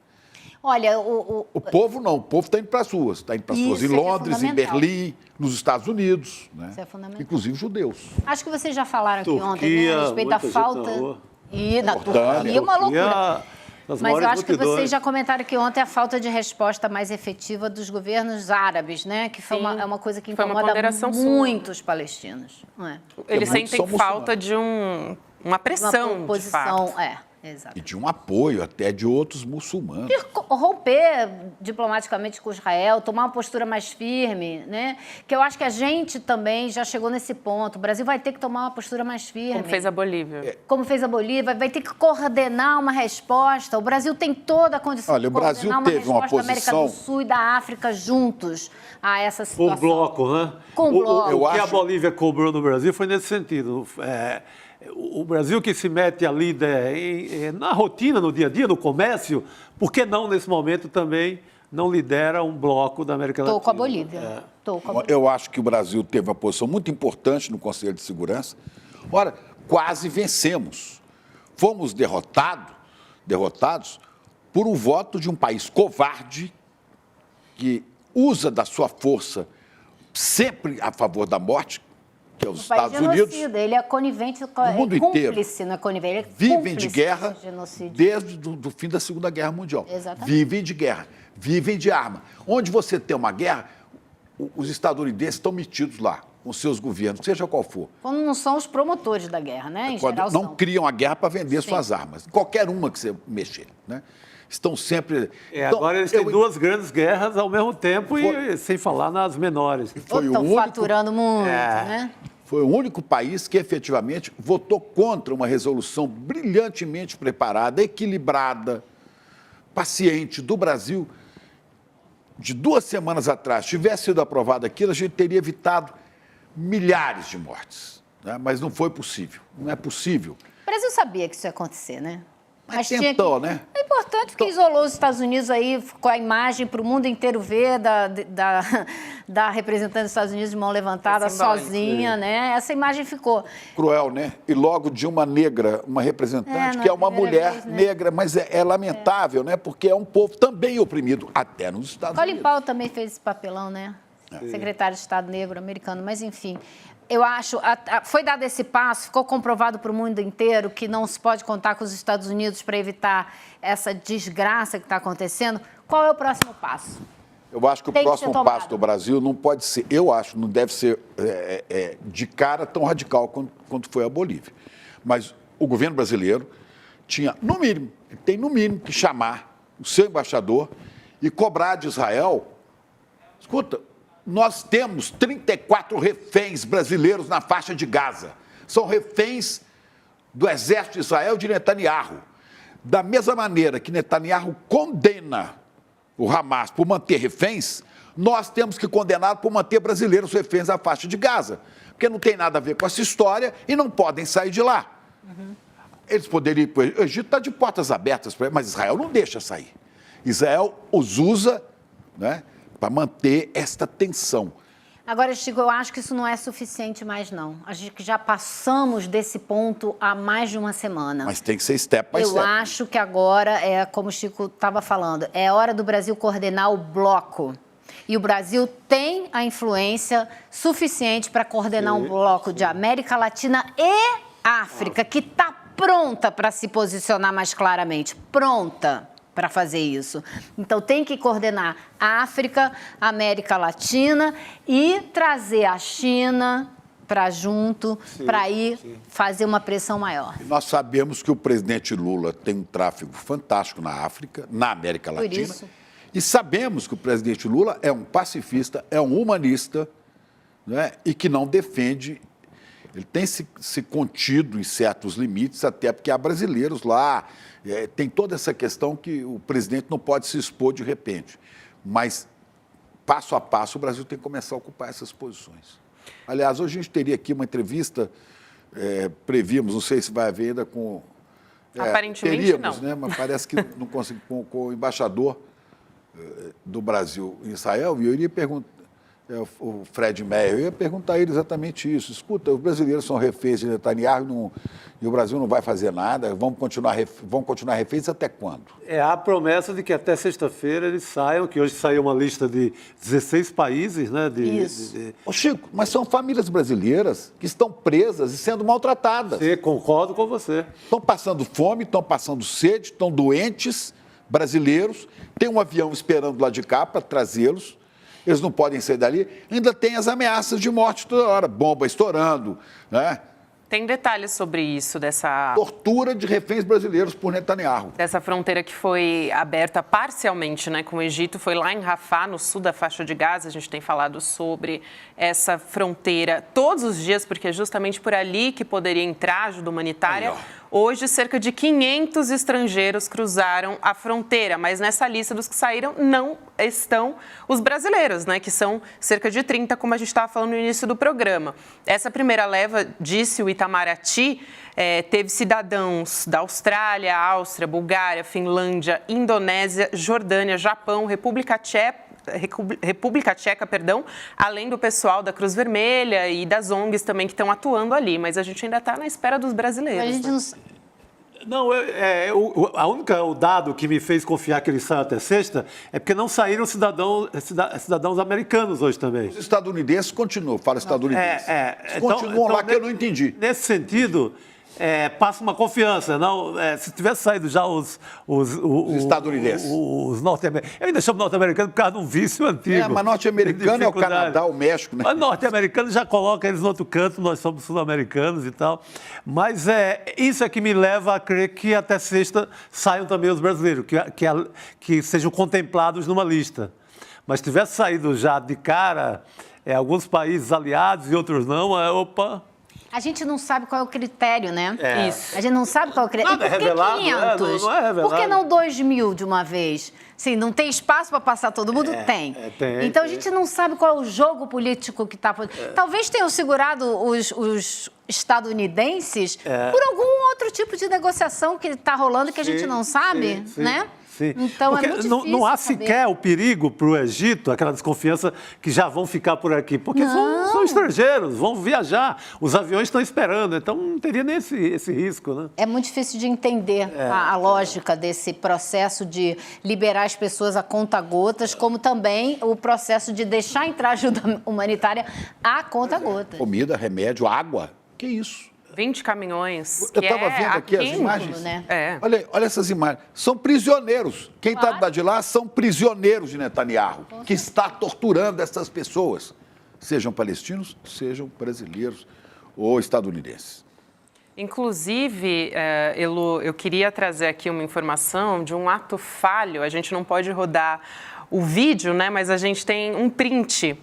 Olha, o povo não, o povo está indo para as ruas. Está indo para as ruas em Londres, em Berlim, nos Estados Unidos, né? Isso é fundamental. Inclusive judeus. Acho que vocês já falaram aqui Turquia, ontem, né, a respeito da falta... E na Turquia é uma loucura. Mas eu acho que vocês já comentaram que ontem a falta de resposta mais efetiva dos governos árabes, né? Que foi é uma coisa que incomoda muito os palestinos. Não é? Eles sentem falta de uma pressão, uma posição, de fato. E de um apoio até de outros muçulmanos. E romper diplomaticamente com Israel, tomar uma postura mais firme, né? Que eu acho que a gente também já chegou nesse ponto. O Brasil vai ter que tomar uma postura mais firme. Como fez a Bolívia. Como fez a Bolívia, vai ter que coordenar uma resposta. O Brasil tem toda a condição de coordenar uma resposta da América do Sul e da África juntos a essa situação. Com bloco, né? Com bloco. O que a Bolívia cobrou no Brasil foi nesse sentido. O Brasil que se mete ali na rotina, no dia a dia, no comércio, por que não, nesse momento, também não lidera um bloco da América Latina? Estou com a Bolívia. Eu acho que o Brasil teve uma posição muito importante no Conselho de Segurança. Ora, quase vencemos. Fomos derrotados por um voto de um país covarde que usa da sua força sempre a favor da morte, que é os Estados Unidos. Ele é conivente, no mundo inteiro. Não é conivente, vivem de guerra desde o fim da Segunda Guerra Mundial. Exatamente. Vivem de guerra, vivem de arma. Onde você tem uma guerra, os estadunidenses estão metidos lá, com seus governos, seja qual for. Quando não são os promotores da guerra, né? Em geral não criam a guerra para vender suas armas. Qualquer uma que você mexer, né? Estão sempre... Agora eles têm duas grandes guerras ao mesmo tempo e sem falar nas menores. Estão faturando muito, né? Foi o único país que efetivamente votou contra uma resolução brilhantemente preparada, equilibrada, paciente do Brasil. De 2 semanas atrás, tivesse sido aprovado aquilo, a gente teria evitado milhares de mortes, né? Mas não foi possível, não é possível. O Brasil sabia que isso ia acontecer, né? Mas tentou, né? É importante porque isolou os Estados Unidos aí com a imagem para o mundo inteiro ver da representante dos Estados Unidos de mão levantada sozinha, né? Essa imagem ficou. Cruel, né? E logo de uma negra, uma representante que é uma mulher vez, né? Negra, mas é lamentável, né? Porque é um povo também oprimido, até nos Estados Unidos. Colin Powell também fez esse papelão, né? Secretário de Estado negro americano, mas enfim. Eu acho, foi dado esse passo, ficou comprovado para o mundo inteiro que não se pode contar com os Estados Unidos para evitar essa desgraça que está acontecendo. Qual é o próximo passo? Eu acho que o próximo passo do Brasil não pode ser, eu acho, não deve ser de cara tão radical quanto foi a Bolívia. Mas o governo brasileiro tinha, no mínimo, tem no mínimo que chamar o seu embaixador e cobrar de Israel. Escuta, nós temos 34 reféns brasileiros na faixa de Gaza. São reféns do exército de Israel de Netanyahu. Da mesma maneira que Netanyahu condena o Hamas por manter reféns, nós temos que condenar por manter brasileiros reféns na faixa de Gaza. Porque não tem nada a ver com essa história e não podem sair de lá. Eles poderiam ir para o Egito, está de portas abertas para eles, mas Israel não deixa sair. Israel os usa, né, para manter esta tensão. Agora, Chico, eu acho que isso não é suficiente mais, não. Acho que já passamos desse ponto há mais de uma semana. Mas tem que ser step by step. Eu acho que agora, como o Chico estava falando, é hora do Brasil coordenar o bloco. E o Brasil tem a influência suficiente para coordenar um bloco de América Latina e África, que está pronta para se posicionar mais claramente. Pronta para fazer isso. Então, tem que coordenar a África, a América Latina e trazer a China para junto, para ir fazer uma pressão maior. Nós sabemos que o presidente Lula tem um tráfego fantástico na África, na América Latina. Por isso. E sabemos que o presidente Lula é um pacifista, é um humanista, né, e que não defende. Ele tem se contido em certos limites, até porque há brasileiros lá. Tem toda essa questão que o presidente não pode se expor de repente. Mas, passo a passo, o Brasil tem que começar a ocupar essas posições. Aliás, hoje a gente teria aqui uma entrevista, prevíamos, não sei se vai haver ainda com... Aparentemente teríamos, não. Né, mas parece que não consegui, com o embaixador do Brasil em Israel, e eu iria perguntar, o Fred Meyer, eu ia perguntar a ele exatamente isso. Escuta, os brasileiros são reféns de Netanyahu e o Brasil não vai fazer nada, vão continuar reféns até quando? Há a promessa de que até sexta-feira eles saiam, que hoje saiu uma lista de 16 países, né? Isso. Ô Chico, mas são famílias brasileiras que estão presas e sendo maltratadas. Sim, concordo com você. Estão passando fome, estão passando sede, estão doentes, brasileiros, tem um avião esperando lá de cá para trazê-los. Eles não podem sair dali. Ainda tem as ameaças de morte toda hora, bomba estourando, né? Tem detalhes sobre isso, dessa... tortura de reféns brasileiros por Netanyahu. Dessa fronteira que foi aberta parcialmente, né, com o Egito, foi lá em Rafah, no sul da faixa de Gaza. A gente tem falado sobre essa fronteira todos os dias, porque é justamente por ali que poderia entrar ajuda humanitária. Hoje, cerca de 500 estrangeiros cruzaram a fronteira, mas nessa lista dos que saíram não estão os brasileiros, né, que são cerca de 30, como a gente estava falando no início do programa. Essa primeira leva, disse o Itamaraty, teve cidadãos da Austrália, Áustria, Bulgária, Finlândia, Indonésia, Jordânia, Japão, República Tcheca, além do pessoal da Cruz Vermelha e das ONGs também que estão atuando ali, mas a gente ainda está na espera dos brasileiros. A gente não... o dado que me fez confiar que eles saem até sexta é porque não saíram cidadãos americanos hoje também. Os estadunidenses continuam, fala estadunidense. Continuam lá que eu não entendi. Nesse sentido... passa uma confiança, não? Se tivesse saído já os estadunidenses, os norte-americanos, eu ainda chamo norte-americano por causa de um vício antigo. Mas norte-americano é o Canadá, o México, né? Mas norte-americano já coloca eles no outro canto, nós somos sul-americanos e tal. Mas isso é que me leva a crer que até sexta saiam também os brasileiros, que sejam contemplados numa lista. Mas se tivesse saído já de cara... alguns países aliados e outros não. Opa... A gente não sabe qual é o critério, né? Isso. A gente não sabe qual é o critério. Nada E por que é revelado, 500? não é revelado. Por que não 2.000 de uma vez? Sim, não tem espaço para passar todo mundo? Tem. Então a gente não sabe qual é o jogo político que está... Talvez tenham segurado os estadunidenses por algum outro tipo de negociação que está rolando que a gente não sabe, né? Sim. Então porque é muito difícil não há saber. sequer o perigo para o Egito, aquela desconfiança que já vão ficar por aqui, porque são estrangeiros, vão viajar, os aviões estão esperando, então não teria nem esse risco, né? É muito difícil de entender a lógica desse processo de liberar as pessoas a conta-gotas, como também o processo de deixar entrar ajuda humanitária a conta-gotas. Comida, remédio, água, que isso? 20 caminhões. Eu estava vendo aqui as imagens. Né? Olha essas imagens. São prisioneiros. Quem está de lá são prisioneiros de Netanyahu, que está torturando essas pessoas, sejam palestinos, sejam brasileiros ou estadunidenses. Inclusive, Elo, eu queria trazer aqui uma informação de um ato falho. A gente não pode rodar o vídeo, né? Mas a gente tem um print.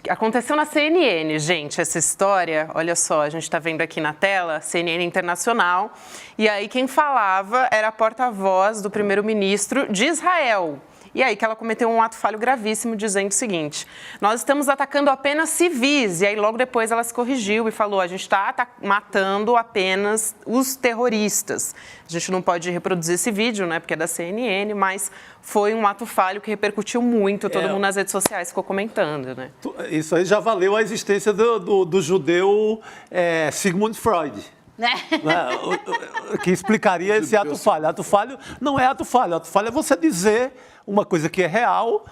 Aconteceu na CNN, gente, essa história. Olha só, a gente está vendo aqui na tela, CNN Internacional. E aí quem falava era a porta-voz do primeiro-ministro de Israel. E aí que ela cometeu um ato falho gravíssimo, dizendo o seguinte: nós estamos atacando apenas civis. E aí logo depois ela se corrigiu e falou: a gente está matando apenas os terroristas. A gente não pode reproduzir esse vídeo, né, porque é da CNN, mas foi um ato falho que repercutiu muito. Todo mundo nas redes sociais ficou comentando, né? Isso aí já valeu a existência do judeu Sigmund Freud. Que explicaria esse ato falho. Ato falho não é ato falho. Ato falho é você dizer uma coisa que é real,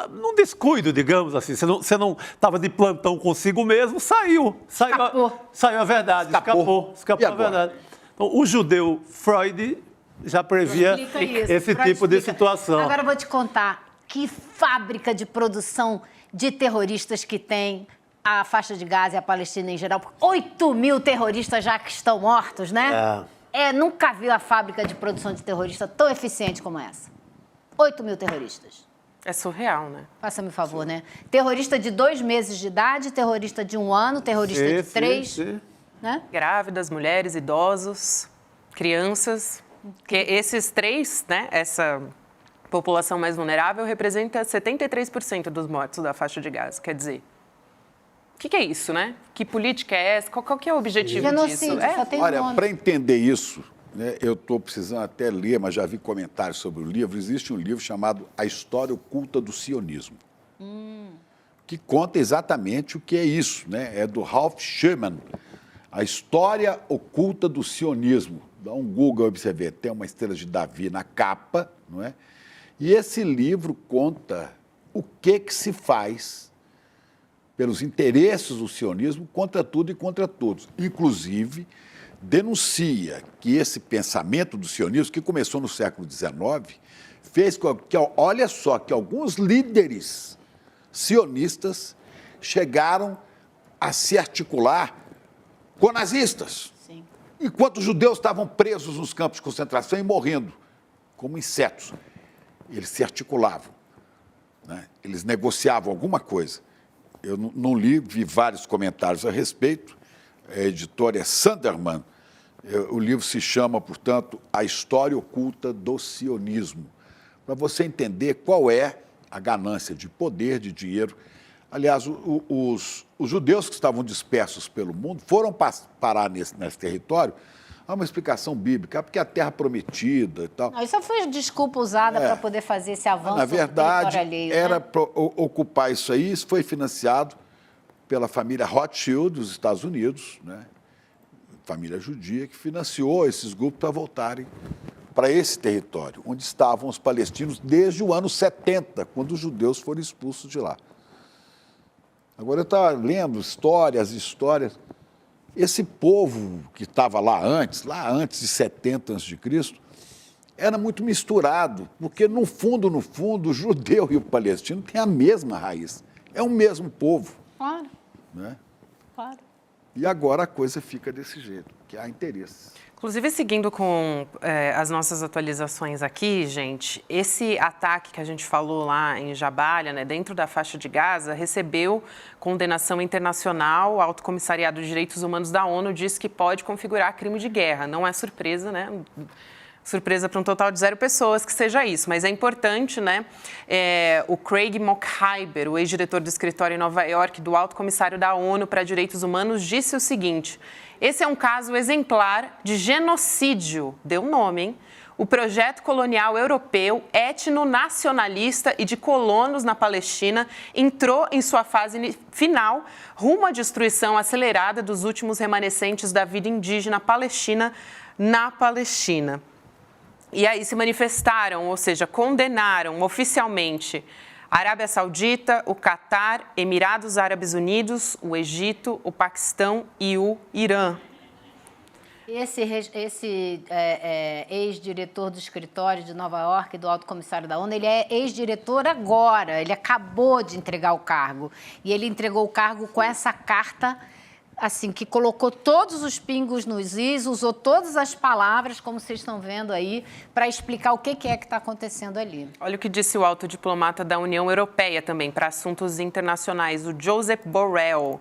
num descuido, digamos assim. Você não estava de plantão consigo mesmo, saiu a verdade, escapou a verdade. Então, o judeu Freud já previa esse tipo de situação. Agora eu vou te contar que fábrica de produção de terroristas que tem a faixa de Gaza e a Palestina em geral. 8.000 terroristas já que estão mortos, né? Nunca vi a fábrica de produção de terrorista tão eficiente como essa. 8.000 terroristas. É surreal, né? Faça-me um favor, né? Terrorista de 2 meses de idade, terrorista de 1 ano, terrorista de 3. Né? Grávidas, mulheres, idosos, crianças. Que esses 3, né? Essa população mais vulnerável representa 73% dos mortos da faixa de Gaza. Quer dizer, o que é isso, né? Que política é essa? Qual que é o objetivo genocídio, disso? só tem Olha, nome. para entender isso, né, eu estou precisando até ler, mas já vi comentários sobre o livro. Existe um livro chamado A História Oculta do Sionismo, que conta exatamente o que é isso, né? É do Ralph Sherman, A História Oculta do Sionismo. Dá um Google aí para você ver, tem uma estrela de Davi na capa, não é? E esse livro conta o que se faz pelos interesses do sionismo contra tudo e contra todos. Inclusive, denuncia que esse pensamento do sionismo, que começou no século XIX, fez com que, olha só, que alguns líderes sionistas chegaram a se articular com nazistas. Sim. Enquanto os judeus estavam presos nos campos de concentração e morrendo como insetos. Eles se articulavam, né? Eles negociavam alguma coisa. Eu não li, vi vários comentários a respeito. A editora é Sanderman. O livro se chama, portanto, A História Oculta do Sionismo, para você entender qual é a ganância de poder, de dinheiro. Aliás, os judeus que estavam dispersos pelo mundo foram parar nesse território. Há uma explicação bíblica, porque a terra prometida e tal. Não, isso foi desculpa usada para poder fazer esse avanço. Na verdade, alheio, era né? para ocupar isso aí. Isso foi financiado pela família Rothschild dos Estados Unidos, né? Família judia, que financiou esses grupos para voltarem para esse território, onde estavam os palestinos desde o ano 70, quando os judeus foram expulsos de lá. Agora, eu estava lendo histórias. Esse povo que estava lá antes de 70 a.C., era muito misturado, porque no fundo, o judeu e o palestino têm a mesma raiz. É o mesmo povo. Claro. Né? Claro. E agora a coisa fica desse jeito. que há interesse. Inclusive, seguindo com as nossas atualizações aqui, gente, esse ataque que a gente falou lá em Jabalia, né, dentro da faixa de Gaza, recebeu condenação internacional. O Alto Comissariado de Direitos Humanos da ONU disse que pode configurar crime de guerra. Não é surpresa, né? Surpresa para um total de 0 pessoas que seja isso, mas é importante, né? O Craig Mokhiber, o ex-diretor do escritório em Nova York do Alto Comissário da ONU para Direitos Humanos, disse o seguinte: esse é um caso exemplar de genocídio, deu nome, hein? O projeto colonial europeu, etnonacionalista e de colonos na Palestina entrou em sua fase final rumo à destruição acelerada dos últimos remanescentes da vida indígena palestina na Palestina. E aí se manifestaram, ou seja, condenaram oficialmente a Arábia Saudita, o Catar, Emirados Árabes Unidos, o Egito, o Paquistão e o Irã. Esse ex-diretor do escritório de Nova York, do Alto Comissário da ONU, ele é ex-diretor agora, ele acabou de entregar o cargo. E ele entregou o cargo com essa carta, assim, que colocou todos os pingos nos is, usou todas as palavras, como vocês estão vendo aí, para explicar o que é que está acontecendo ali. Olha o que disse o alto diplomata da União Europeia também, para assuntos internacionais, o Josep Borrell.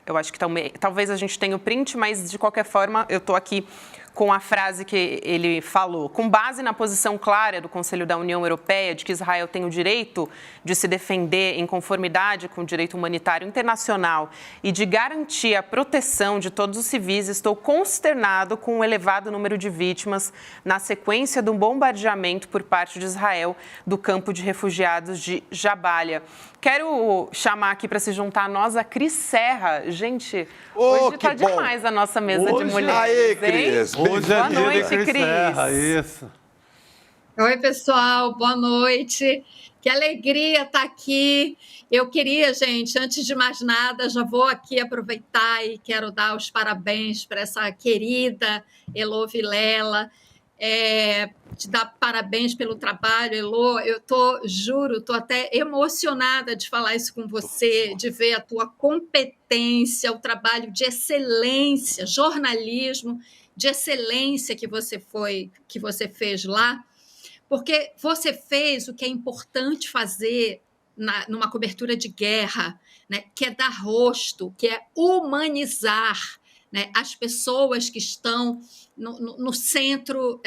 Eu acho que talvez a gente tenha o print, mas, de qualquer forma, eu estou aqui com a frase que ele falou. Com base na posição clara do Conselho da União Europeia de que Israel tem o direito de se defender em conformidade com o direito humanitário internacional e de garantir a proteção de todos os civis, estou consternado com o elevado número de vítimas na sequência do bombardeamento por parte de Israel do campo de refugiados de Jabalia. Quero chamar aqui para se juntar a nós a Cris Serra. Gente, hoje está demais a nossa mesa de mulheres. Aí, Cris. Hoje é boa dia noite, de Cris Cris. Serra, isso. Oi, pessoal, boa noite. Que alegria estar aqui. Eu queria, gente, antes de mais nada, já vou aqui aproveitar e quero dar os parabéns para essa querida Elo Vilela. Te dar parabéns pelo trabalho, Elo. Eu juro, estou até emocionada de falar isso com você, de ver a tua competência, o trabalho de excelência, jornalismo de excelência que você fez lá, porque você fez o que é importante fazer numa cobertura de guerra, né? Que é dar rosto, que é humanizar, né, as pessoas que estão no centro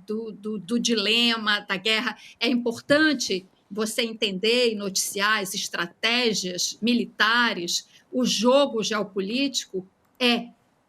do dilema da guerra. É importante você entender e noticiar as estratégias militares, o jogo geopolítico,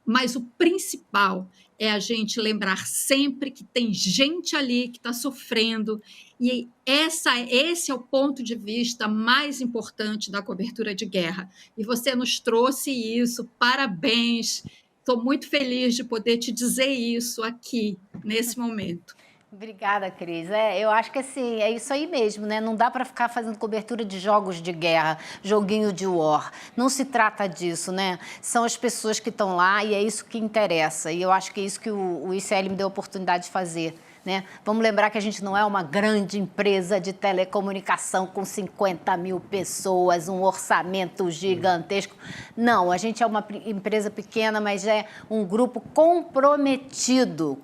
mas o principal é a gente lembrar sempre que tem gente ali que está sofrendo, e esse é o ponto de vista mais importante da cobertura de guerra. E você nos trouxe isso, parabéns. Estou muito feliz de poder te dizer isso aqui, nesse momento. Obrigada, Cris. Eu acho que assim, é isso aí mesmo, né? Não dá para ficar fazendo cobertura de jogos de guerra, joguinho de war. Não se trata disso, né? São as pessoas que estão lá e é isso que interessa. E eu acho que é isso que o ICL me deu a oportunidade de fazer, né? Vamos lembrar que a gente não é uma grande empresa de telecomunicação com 50 mil pessoas, um orçamento gigantesco. Não, a gente é uma empresa pequena, mas é um grupo comprometido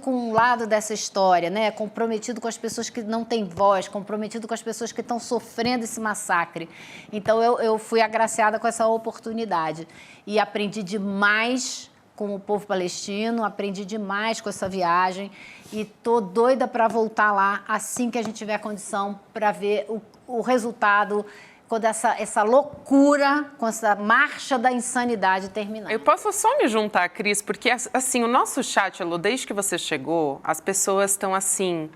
com um lado dessa história, né? Comprometido com as pessoas que não têm voz, comprometido com as pessoas que estão sofrendo esse massacre. Então, eu fui agraciada com essa oportunidade e aprendi demais com o povo palestino, aprendi demais com essa viagem e tô doida para voltar lá assim que a gente tiver condição para ver o resultado, quando essa loucura, com essa marcha da insanidade terminar. Eu posso só me juntar, Cris, porque assim, o nosso chat, Elo, desde que você chegou, as pessoas estão assim,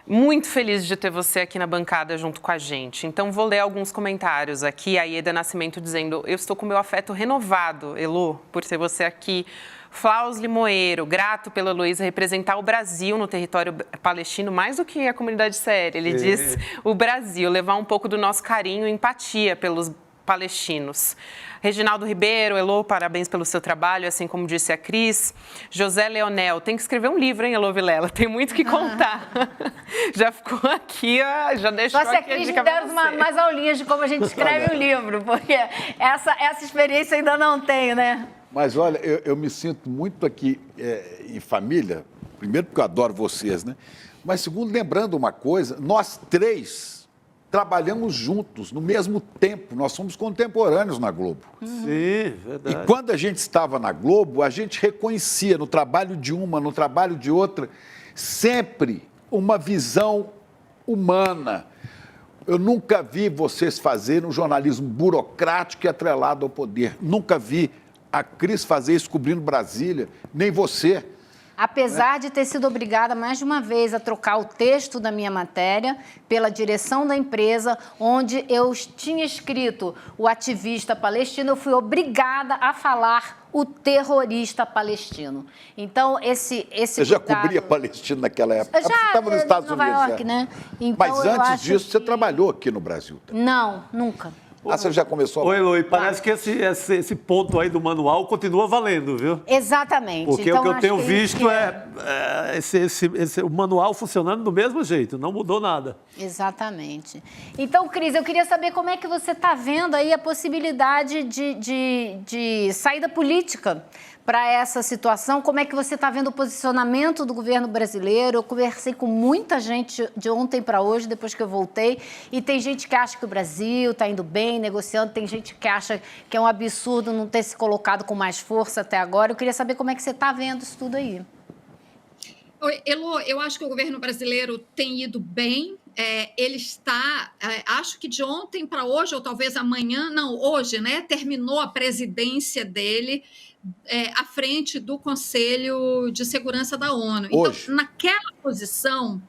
muito felizes de ter você aqui na bancada junto com a gente. Então, vou ler alguns comentários aqui. A Ieda Nascimento dizendo: eu estou com meu afeto renovado, Elo, por ter você aqui. Flaus Limoeiro, grato pela Heloísa representar o Brasil no território palestino, mais do que a comunidade séria. Ele diz o Brasil, levar um pouco do nosso carinho e empatia pelos palestinos. Reginaldo Ribeiro, Elo, parabéns pelo seu trabalho, assim como disse a Cris. José Leonel, tem que escrever um livro, hein, Elo Vilela? Tem muito que contar. Já ficou aqui, já deixou aqui a dica pra você. Mais aulinhas de como a gente escreve um livro, porque essa experiência ainda não tenho, né? Mas, olha, eu me sinto muito aqui em família, primeiro porque eu adoro vocês, né? Mas, segundo, lembrando uma coisa, nós três trabalhamos juntos, no mesmo tempo, nós somos contemporâneos na Globo. Sim, verdade. E quando a gente estava na Globo, a gente reconhecia no trabalho de uma, no trabalho de outra, sempre uma visão humana. Eu nunca vi vocês fazerem um jornalismo burocrático e atrelado ao poder. Nunca vi a Cris fazer isso cobrindo Brasília, nem você. Apesar de ter sido obrigada mais de uma vez a trocar o texto da minha matéria pela direção da empresa, onde eu tinha escrito o ativista palestino, eu fui obrigada a falar o terrorista palestino. Então, esse Você já cobria palestino naquela época? Já, você estava nos Estados Nova Unidos. York, né? Então, mas antes disso, você trabalhou aqui no Brasil também. Não, nunca. Você já começou a... Oi, Eloy, parece que esse ponto aí do manual continua valendo, viu? Exatamente. Porque então, o que eu tenho que visto o manual funcionando do mesmo jeito, não mudou nada. Exatamente. Então, Cris, eu queria saber como é que você está vendo aí a possibilidade de saída política para essa situação. Como é que você está vendo o posicionamento do governo brasileiro? Eu conversei com muita gente de ontem para hoje, depois que eu voltei, e tem gente que acha que o Brasil está indo bem, negociando, tem gente que acha que é um absurdo não ter se colocado com mais força até agora. Eu queria saber como é que você está vendo isso tudo aí. Oi, Elo, eu acho que o governo brasileiro tem ido bem. Ele está, acho que de ontem para hoje, ou talvez amanhã, não, hoje, né? Terminou a presidência dele à frente do Conselho de Segurança da ONU. Hoje. Então, naquela posição,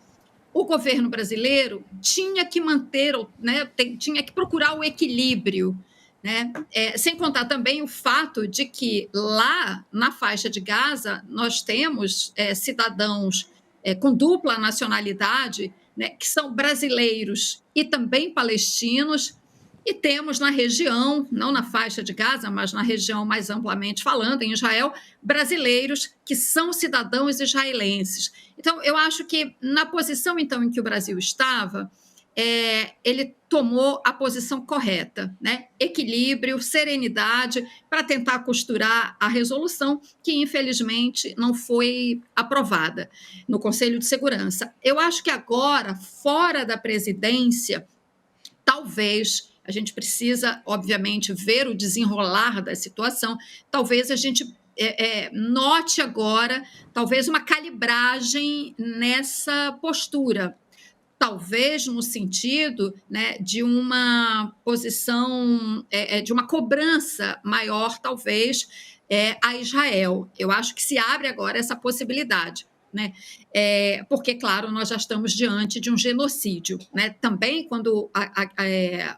o governo brasileiro tinha que manter, né, tinha que procurar o equilíbrio, né? Sem contar também o fato de que lá na faixa de Gaza nós temos cidadãos com dupla nacionalidade, né, que são brasileiros e também palestinos, e temos na região, não na faixa de Gaza, mas na região mais amplamente falando, em Israel, brasileiros que são cidadãos israelenses. Então, eu acho que na posição então em que o Brasil estava, ele tomou a posição correta, né? Equilíbrio, serenidade, para tentar costurar a resolução que, infelizmente, não foi aprovada no Conselho de Segurança. Eu acho que agora, fora da presidência, talvez a gente precisa, obviamente, ver o desenrolar da situação, talvez a gente note agora, talvez uma calibragem nessa postura, talvez no sentido, né, de uma posição, de uma cobrança maior, talvez, a Israel. Eu acho que se abre agora essa possibilidade, né? Porque, claro, nós já estamos diante de um genocídio, né? Também, quando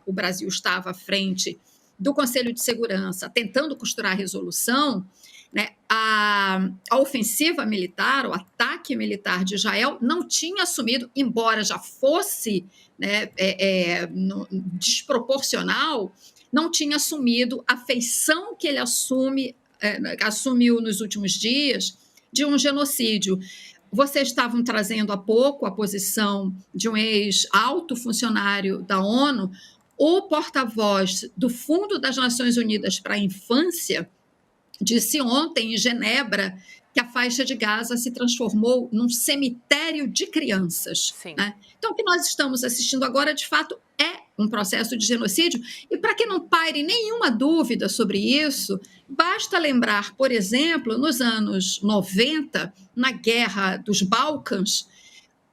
o Brasil estava à frente do Conselho de Segurança, tentando costurar a resolução, né, a ofensiva militar, o ataque militar de Israel não tinha assumido, embora já fosse, né, desproporcional, não tinha assumido a feição que ele assumiu nos últimos dias de um genocídio. Vocês estavam trazendo há pouco a posição de um ex-alto funcionário da ONU, o porta-voz do Fundo das Nações Unidas para a Infância disse ontem, em Genebra, que a faixa de Gaza se transformou num cemitério de crianças. Né? Então, o que nós estamos assistindo agora, de fato, é um processo de genocídio. E para que não paire nenhuma dúvida sobre isso, basta lembrar, por exemplo, nos anos 90, na Guerra dos Balcãs,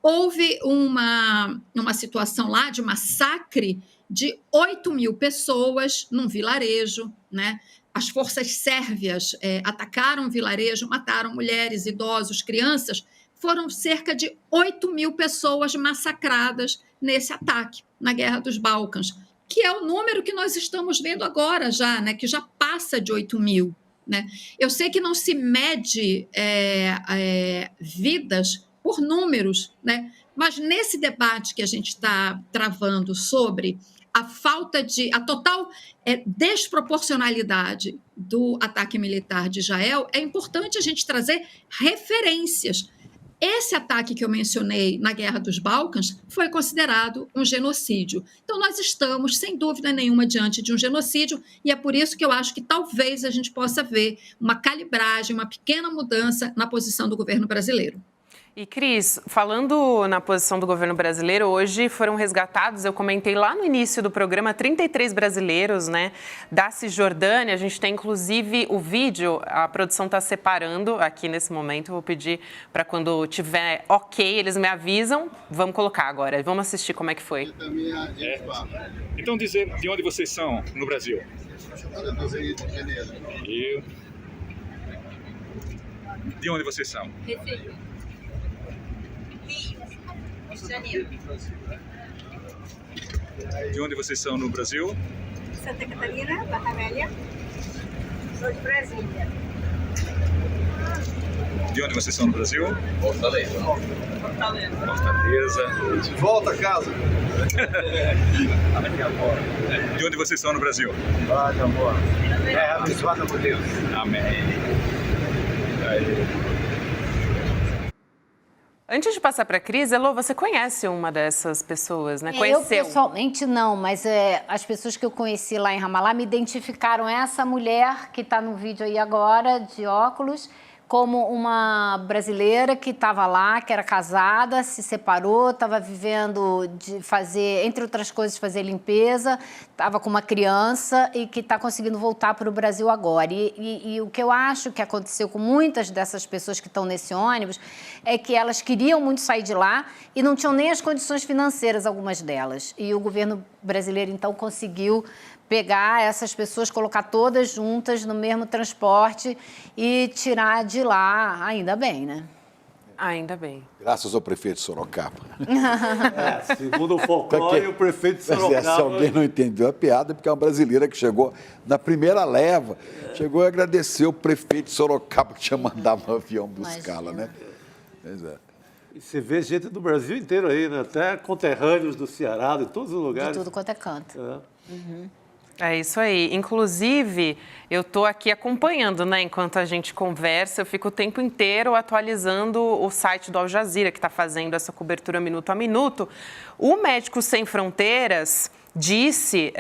houve uma situação lá de massacre de 8.000 pessoas num vilarejo, né? As forças sérvias atacaram o vilarejo, mataram mulheres, idosos, crianças. Foram cerca de 8.000 pessoas massacradas nesse ataque, na Guerra dos Balcãs, que é o número que nós estamos vendo agora já, né? Que já passa de 8.000. Né? Eu sei que não se mede vidas por números, né? Mas nesse debate que a gente está travando sobre a total desproporcionalidade do ataque militar de Israel, é importante a gente trazer referências. esse ataque que eu mencionei na Guerra dos Balcãs foi considerado um genocídio. Então, nós estamos, sem dúvida nenhuma, diante de um genocídio, e é por isso que eu acho que talvez a gente possa ver uma calibragem, uma pequena mudança na posição do governo brasileiro. E, Cris, falando na posição do governo brasileiro, hoje foram resgatados, eu comentei lá no início do programa, 33 brasileiros, né, da Cisjordânia. A gente tem, inclusive, o vídeo, a produção está separando aqui nesse momento. Vou pedir para quando tiver ok, eles me avisam. Vamos colocar agora, vamos assistir como é que foi. Então, dizer de onde vocês são no Brasil? E de onde vocês são? De onde vocês são no Brasil? Santa Catarina, Barra Velha. Sou de Brasília. De onde vocês são no Brasil? Fortaleza. Fortaleza. Volta a casa. De onde vocês são no Brasil? Vai, amor. É abençoada por Deus. Amém. Antes de passar para a Cris, Elô, você conhece uma dessas pessoas, né? Eu pessoalmente não, mas as pessoas que eu conheci lá em Ramallah me identificaram essa mulher que está no vídeo aí agora, de óculos, como uma brasileira que estava lá, que era casada, se separou, estava vivendo de fazer, entre outras coisas, fazer limpeza, estava com uma criança e que está conseguindo voltar para o Brasil agora. E o que eu acho que aconteceu com muitas dessas pessoas que estão nesse ônibus é que elas queriam muito sair de lá e não tinham nem as condições financeiras, algumas delas. E o governo brasileiro, então, conseguiu pegar essas pessoas, colocar todas juntas no mesmo transporte e tirar de lá, ainda bem, né? Ainda bem. Graças ao prefeito de Sorocaba. Segundo o folclore, o prefeito de Sorocaba... Se alguém não entendeu a piada, porque é uma brasileira que chegou na primeira leva, chegou e agradeceu o prefeito de Sorocaba que tinha mandado um avião buscá-la, né? Pois é. E você vê gente do Brasil inteiro aí, né? Até conterrâneos do Ceará, de todos os lugares. De tudo quanto é canto. É isso aí. Inclusive, eu estou aqui acompanhando, né? Enquanto a gente conversa, eu fico o tempo inteiro atualizando o site do Al Jazeera, que está fazendo essa cobertura minuto a minuto. O Médicos Sem Fronteiras disse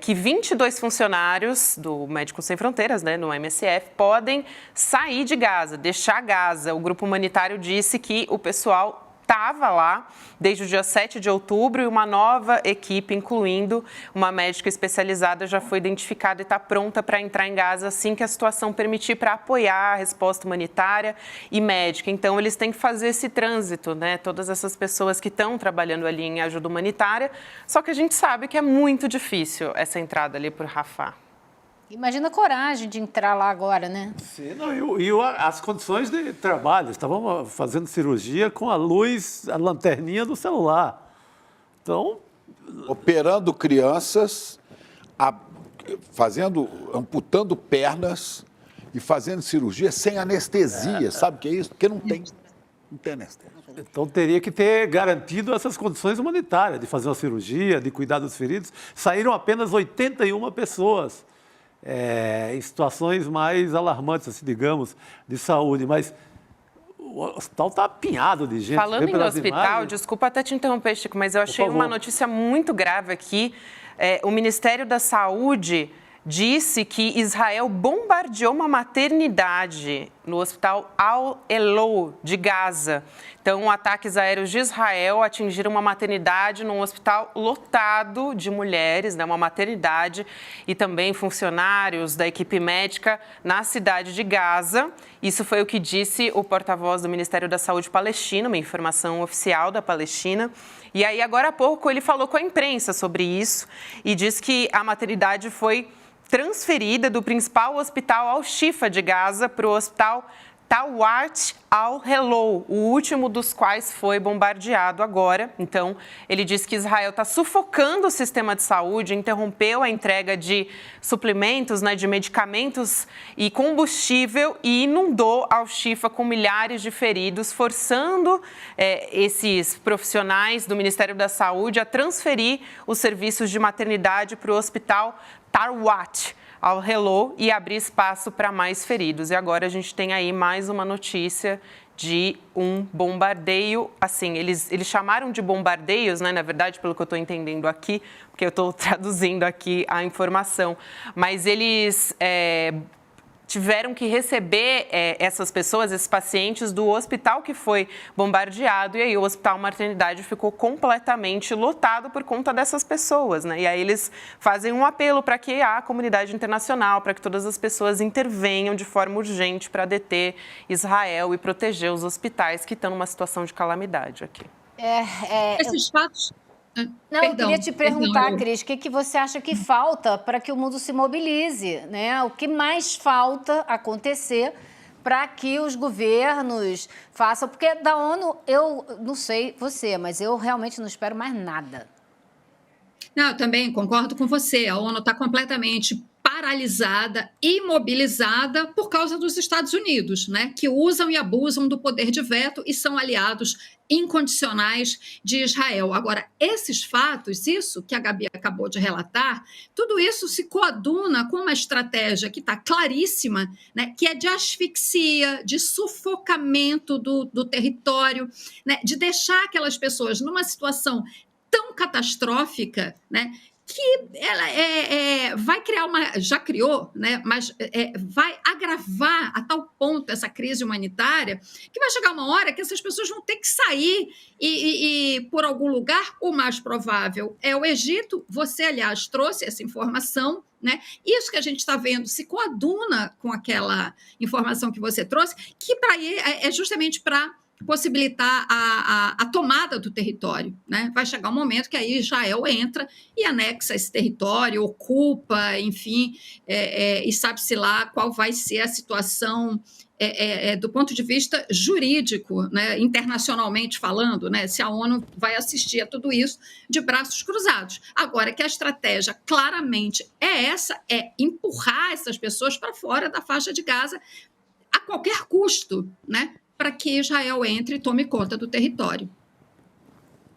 que 22 funcionários do Médicos Sem Fronteiras, né, no MSF, podem sair de Gaza, deixar Gaza. O grupo humanitário disse que o pessoal estava lá desde o dia 7 de outubro e uma nova equipe, incluindo uma médica especializada, já foi identificada e está pronta para entrar em Gaza assim que a situação permitir, para apoiar a resposta humanitária e médica. Então, eles têm que fazer esse trânsito, né? Todas essas pessoas que estão trabalhando ali em ajuda humanitária, só que a gente sabe que é muito difícil essa entrada ali por Rafah. Imagina a coragem de entrar lá agora, né? Sim, não, e as condições de trabalho. Estavam fazendo cirurgia com a luz, a lanterninha do celular. Então... Operando crianças, amputando pernas e fazendo cirurgia sem anestesia. Sabe o que é isso? Porque não tem anestesia. Então, teria que ter garantido essas condições humanitárias, de fazer uma cirurgia, de cuidar dos feridos. Saíram apenas 81 pessoas. Em situações mais alarmantes, assim, digamos, de saúde, mas o hospital está apinhado de gente. Falando em hospital, desculpa até te interromper, Chico, mas eu achei uma notícia muito grave aqui. O Ministério da Saúde disse que Israel bombardeou uma maternidade no hospital Al-Elou, de Gaza. Então, ataques aéreos de Israel atingiram uma maternidade num hospital lotado de mulheres, né, uma maternidade, e também funcionários da equipe médica na cidade de Gaza. Isso foi o que disse o porta-voz do Ministério da Saúde palestino, uma informação oficial da Palestina. E aí, agora há pouco, ele falou com a imprensa sobre isso e disse que a maternidade foi transferida do principal hospital Al-Shifa de Gaza para o hospital Tawat Al-Helou, o último dos quais foi bombardeado agora. Então, ele disse que Israel está sufocando o sistema de saúde, interrompeu a entrega de suplementos, né, de medicamentos e combustível e inundou Al-Shifa com milhares de feridos, forçando esses profissionais do Ministério da Saúde a transferir os serviços de maternidade para o hospital Tawat Al-Helou e abrir espaço para mais feridos. E agora a gente tem aí mais uma notícia de um bombardeio. Assim, eles chamaram de bombardeios, né, na verdade, pelo que eu estou entendendo aqui, porque eu estou traduzindo aqui a informação, mas eles tiveram que receber essas pessoas, esses pacientes, do hospital que foi bombardeado, e aí o Hospital Maternidade ficou completamente lotado por conta dessas pessoas, né? E aí eles fazem um apelo para que a comunidade internacional, para que todas as pessoas intervenham de forma urgente para deter Israel e proteger os hospitais que estão numa situação de calamidade aqui. Esses fatos... Não, eu queria te perguntar, Cris, o que você acha que falta para que o mundo se mobilize, né? O que mais falta acontecer para que os governos façam? Porque da ONU, eu não sei você, mas eu realmente não espero mais nada. Não, eu também concordo com você. A ONU está completamente paralisada, imobilizada por causa dos Estados Unidos, né? Que usam e abusam do poder de veto e são aliados incondicionais de Israel. Agora, esses fatos, isso que a Gabi acabou de relatar, tudo isso se coaduna com uma estratégia que está claríssima, né? Que é de asfixia, de sufocamento do território, né? De deixar aquelas pessoas numa situação tão catastrófica, né? Que ela vai criar já criou, né? Mas vai agravar a tal ponto essa crise humanitária que vai chegar uma hora que essas pessoas vão ter que sair e por algum lugar. O mais provável é o Egito. Você, aliás, trouxe essa informação, né? Isso que a gente está vendo se coaduna com aquela informação que você trouxe, que é justamente para possibilitar a tomada do território, né? Vai chegar um momento que aí Israel entra e anexa esse território, ocupa, enfim, e sabe-se lá qual vai ser a situação do ponto de vista jurídico, né? Internacionalmente falando, né? Se a ONU vai assistir a tudo isso de braços cruzados. Agora, que a estratégia claramente é empurrar essas pessoas para fora da faixa de Gaza a qualquer custo, né? Para que Israel entre e tome conta do território.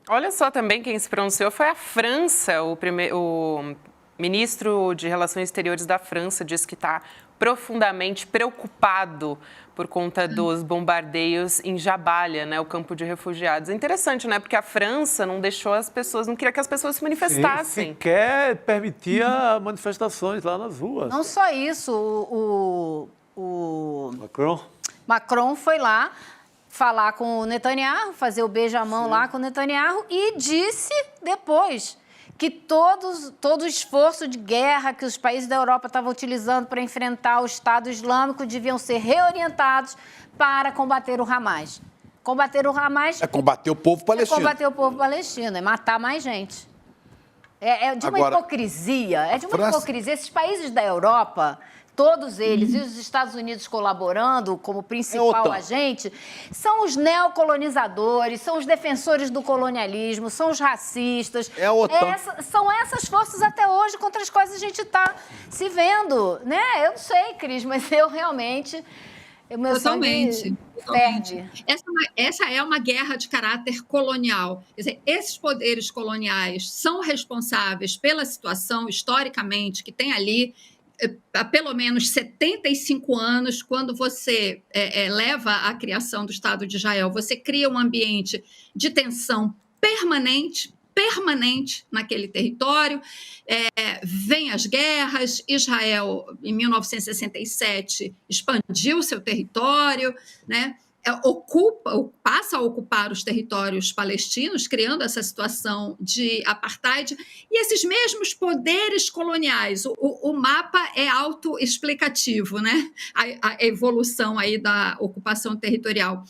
Olha só, também quem se pronunciou foi a França. O ministro de Relações Exteriores da França disse que está profundamente preocupado por conta dos bombardeios em Jabalia, né, o campo de refugiados. É interessante, né, porque a França não deixou as pessoas, não queria que as pessoas se manifestassem. Sequer permitia manifestações lá nas ruas. Não só isso, o Macron foi lá falar com o Netanyahu, fazer o beijamão lá com o Netanyahu e disse depois que todo o esforço de guerra que os países da Europa estavam utilizando para enfrentar o Estado Islâmico deviam ser reorientados para combater o Hamas. Combater o Hamas... É combater o povo palestino. É combater o povo palestino, é matar mais gente. É de uma hipocrisia, hipocrisia. Esses países da Europa... Todos eles, e os Estados Unidos colaborando como principal agente, são os neocolonizadores, são os defensores do colonialismo, são os racistas. É a OTAN. São essas forças até hoje contra as quais a gente está se vendo, né? Eu não sei, Cris, mas eu realmente... O meu sangue perde. Essa é uma guerra de caráter colonial. Quer dizer, esses poderes coloniais são responsáveis pela situação, historicamente, que tem ali há pelo menos 75 anos, quando você leva à criação do Estado de Israel, você cria um ambiente de tensão permanente naquele território, vem as guerras, Israel, em 1967, expandiu seu território, né? Passa a ocupar os territórios palestinos, criando essa situação de apartheid, e esses mesmos poderes coloniais, o mapa é autoexplicativo, né? A evolução aí da ocupação territorial.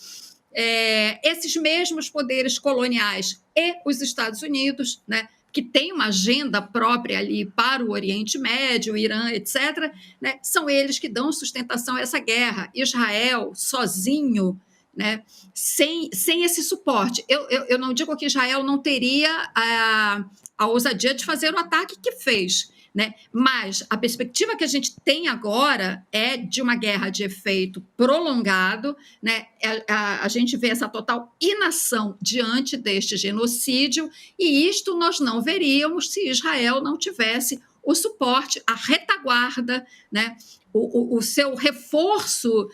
Esses mesmos poderes coloniais e os Estados Unidos, né? Que tem uma agenda própria ali para o Oriente Médio, o Irã, etc., né? São eles que dão sustentação a essa guerra. Israel, sozinho, né? Sem esse suporte. Eu não digo que Israel não teria a ousadia de fazer o ataque que fez, né? Mas a perspectiva que a gente tem agora é de uma guerra de efeito prolongado, né? A gente vê essa total inação diante deste genocídio, e isto nós não veríamos se Israel não tivesse o suporte, a retaguarda, né? o seu reforço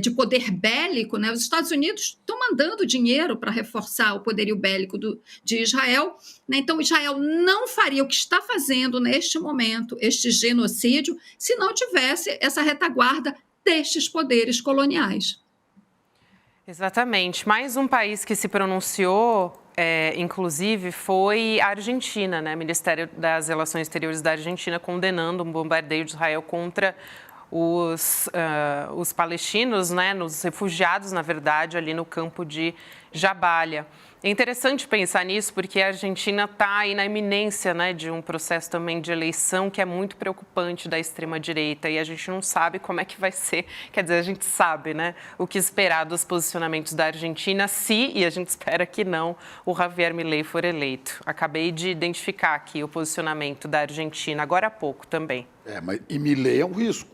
de poder bélico, né? Os Estados Unidos estão mandando dinheiro para reforçar o poderio bélico de Israel, né? Então, Israel não faria o que está fazendo neste momento, este genocídio, se não tivesse essa retaguarda destes poderes coloniais. Exatamente. Mais um país que se pronunciou, inclusive, foi a Argentina, né? O Ministério das Relações Exteriores da Argentina condenando um bombardeio de Israel contra os palestinos, né? Os refugiados, na verdade, ali no campo de Jabalia. É interessante pensar nisso porque a Argentina está aí na iminência, né, de um processo também de eleição que é muito preocupante da extrema-direita e a gente não sabe como é que vai ser, quer dizer, a gente sabe, né, o que esperar dos posicionamentos da Argentina se, e a gente espera que não, o Javier Milei for eleito. Acabei de identificar aqui o posicionamento da Argentina agora há pouco também. Mas e Milei é um risco.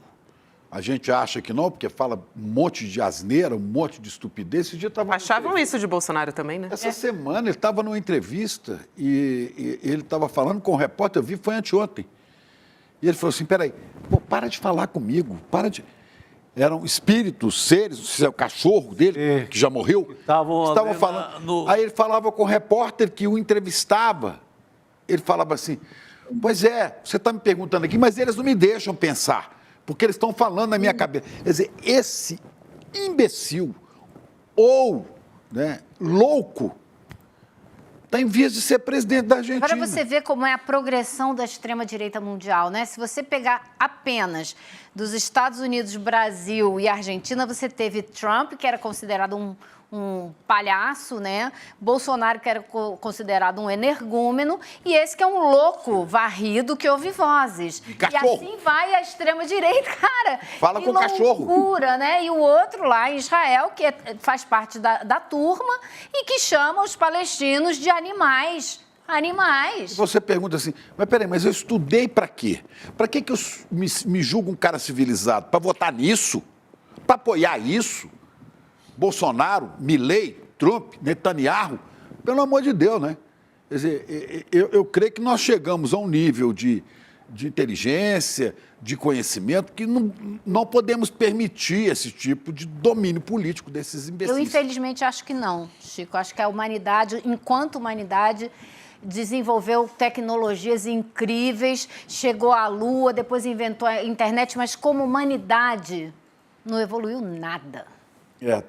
A gente acha que não, porque fala um monte de asneira, um monte de estupidez. Esse dia achavam isso de Bolsonaro também, né? Essa semana ele estava numa entrevista e ele estava falando com um repórter, eu vi, foi anteontem. E ele falou assim, peraí, para de falar comigo, para de... Eram espíritos, seres, não sei se é o cachorro dele, que já morreu, estavam falando. Aí ele falava com o repórter que o entrevistava, ele falava assim, pois você está me perguntando aqui, mas eles não me deixam pensar. Porque eles estão falando na minha cabeça. Quer dizer, esse imbecil ou louco está em vias de ser presidente da Argentina. Agora você vê como é a progressão da extrema-direita mundial, né? Se você pegar apenas dos Estados Unidos, Brasil e Argentina, você teve Trump, que era considerado um palhaço, né? Bolsonaro, que era considerado um energúmeno, e esse que é um louco varrido que ouve vozes. E assim vai a extrema-direita, cara. Fala com o cachorro. Loucura, né? E o outro lá em Israel, que faz parte da turma e que chama os palestinos de animais. Animais. Você pergunta assim, mas peraí, mas eu estudei para quê? Para que eu me julgo um cara civilizado? Para votar nisso? Para apoiar isso? Bolsonaro, Milei, Trump, Netanyahu, pelo amor de Deus, né? Quer dizer, eu creio que nós chegamos a um nível de inteligência, de conhecimento, que não podemos permitir esse tipo de domínio político desses imbecis. Eu, infelizmente, acho que não, Chico. Acho que a humanidade, enquanto humanidade, desenvolveu tecnologias incríveis, chegou à Lua, depois inventou a internet, mas como humanidade não evoluiu nada.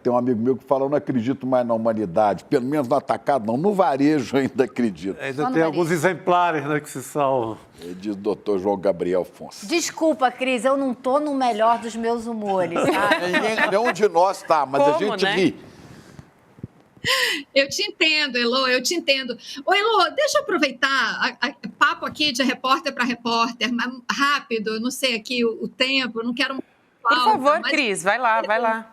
Tem um amigo meu que fala, eu não acredito mais na humanidade, pelo menos no atacado não, no varejo ainda acredito. Ainda tem alguns exemplares, né, que se salvam. Diz o doutor João Gabriel Afonso. Desculpa, Cris, eu não estou no melhor dos meus humores, sabe? Nenhum de nós está, mas a gente ri. Eu te entendo, Elô, eu te entendo. Ô, Elô, deixa eu aproveitar papo aqui de repórter para repórter, rápido, não sei aqui o tempo, não quero... Por favor, Cris, vai lá.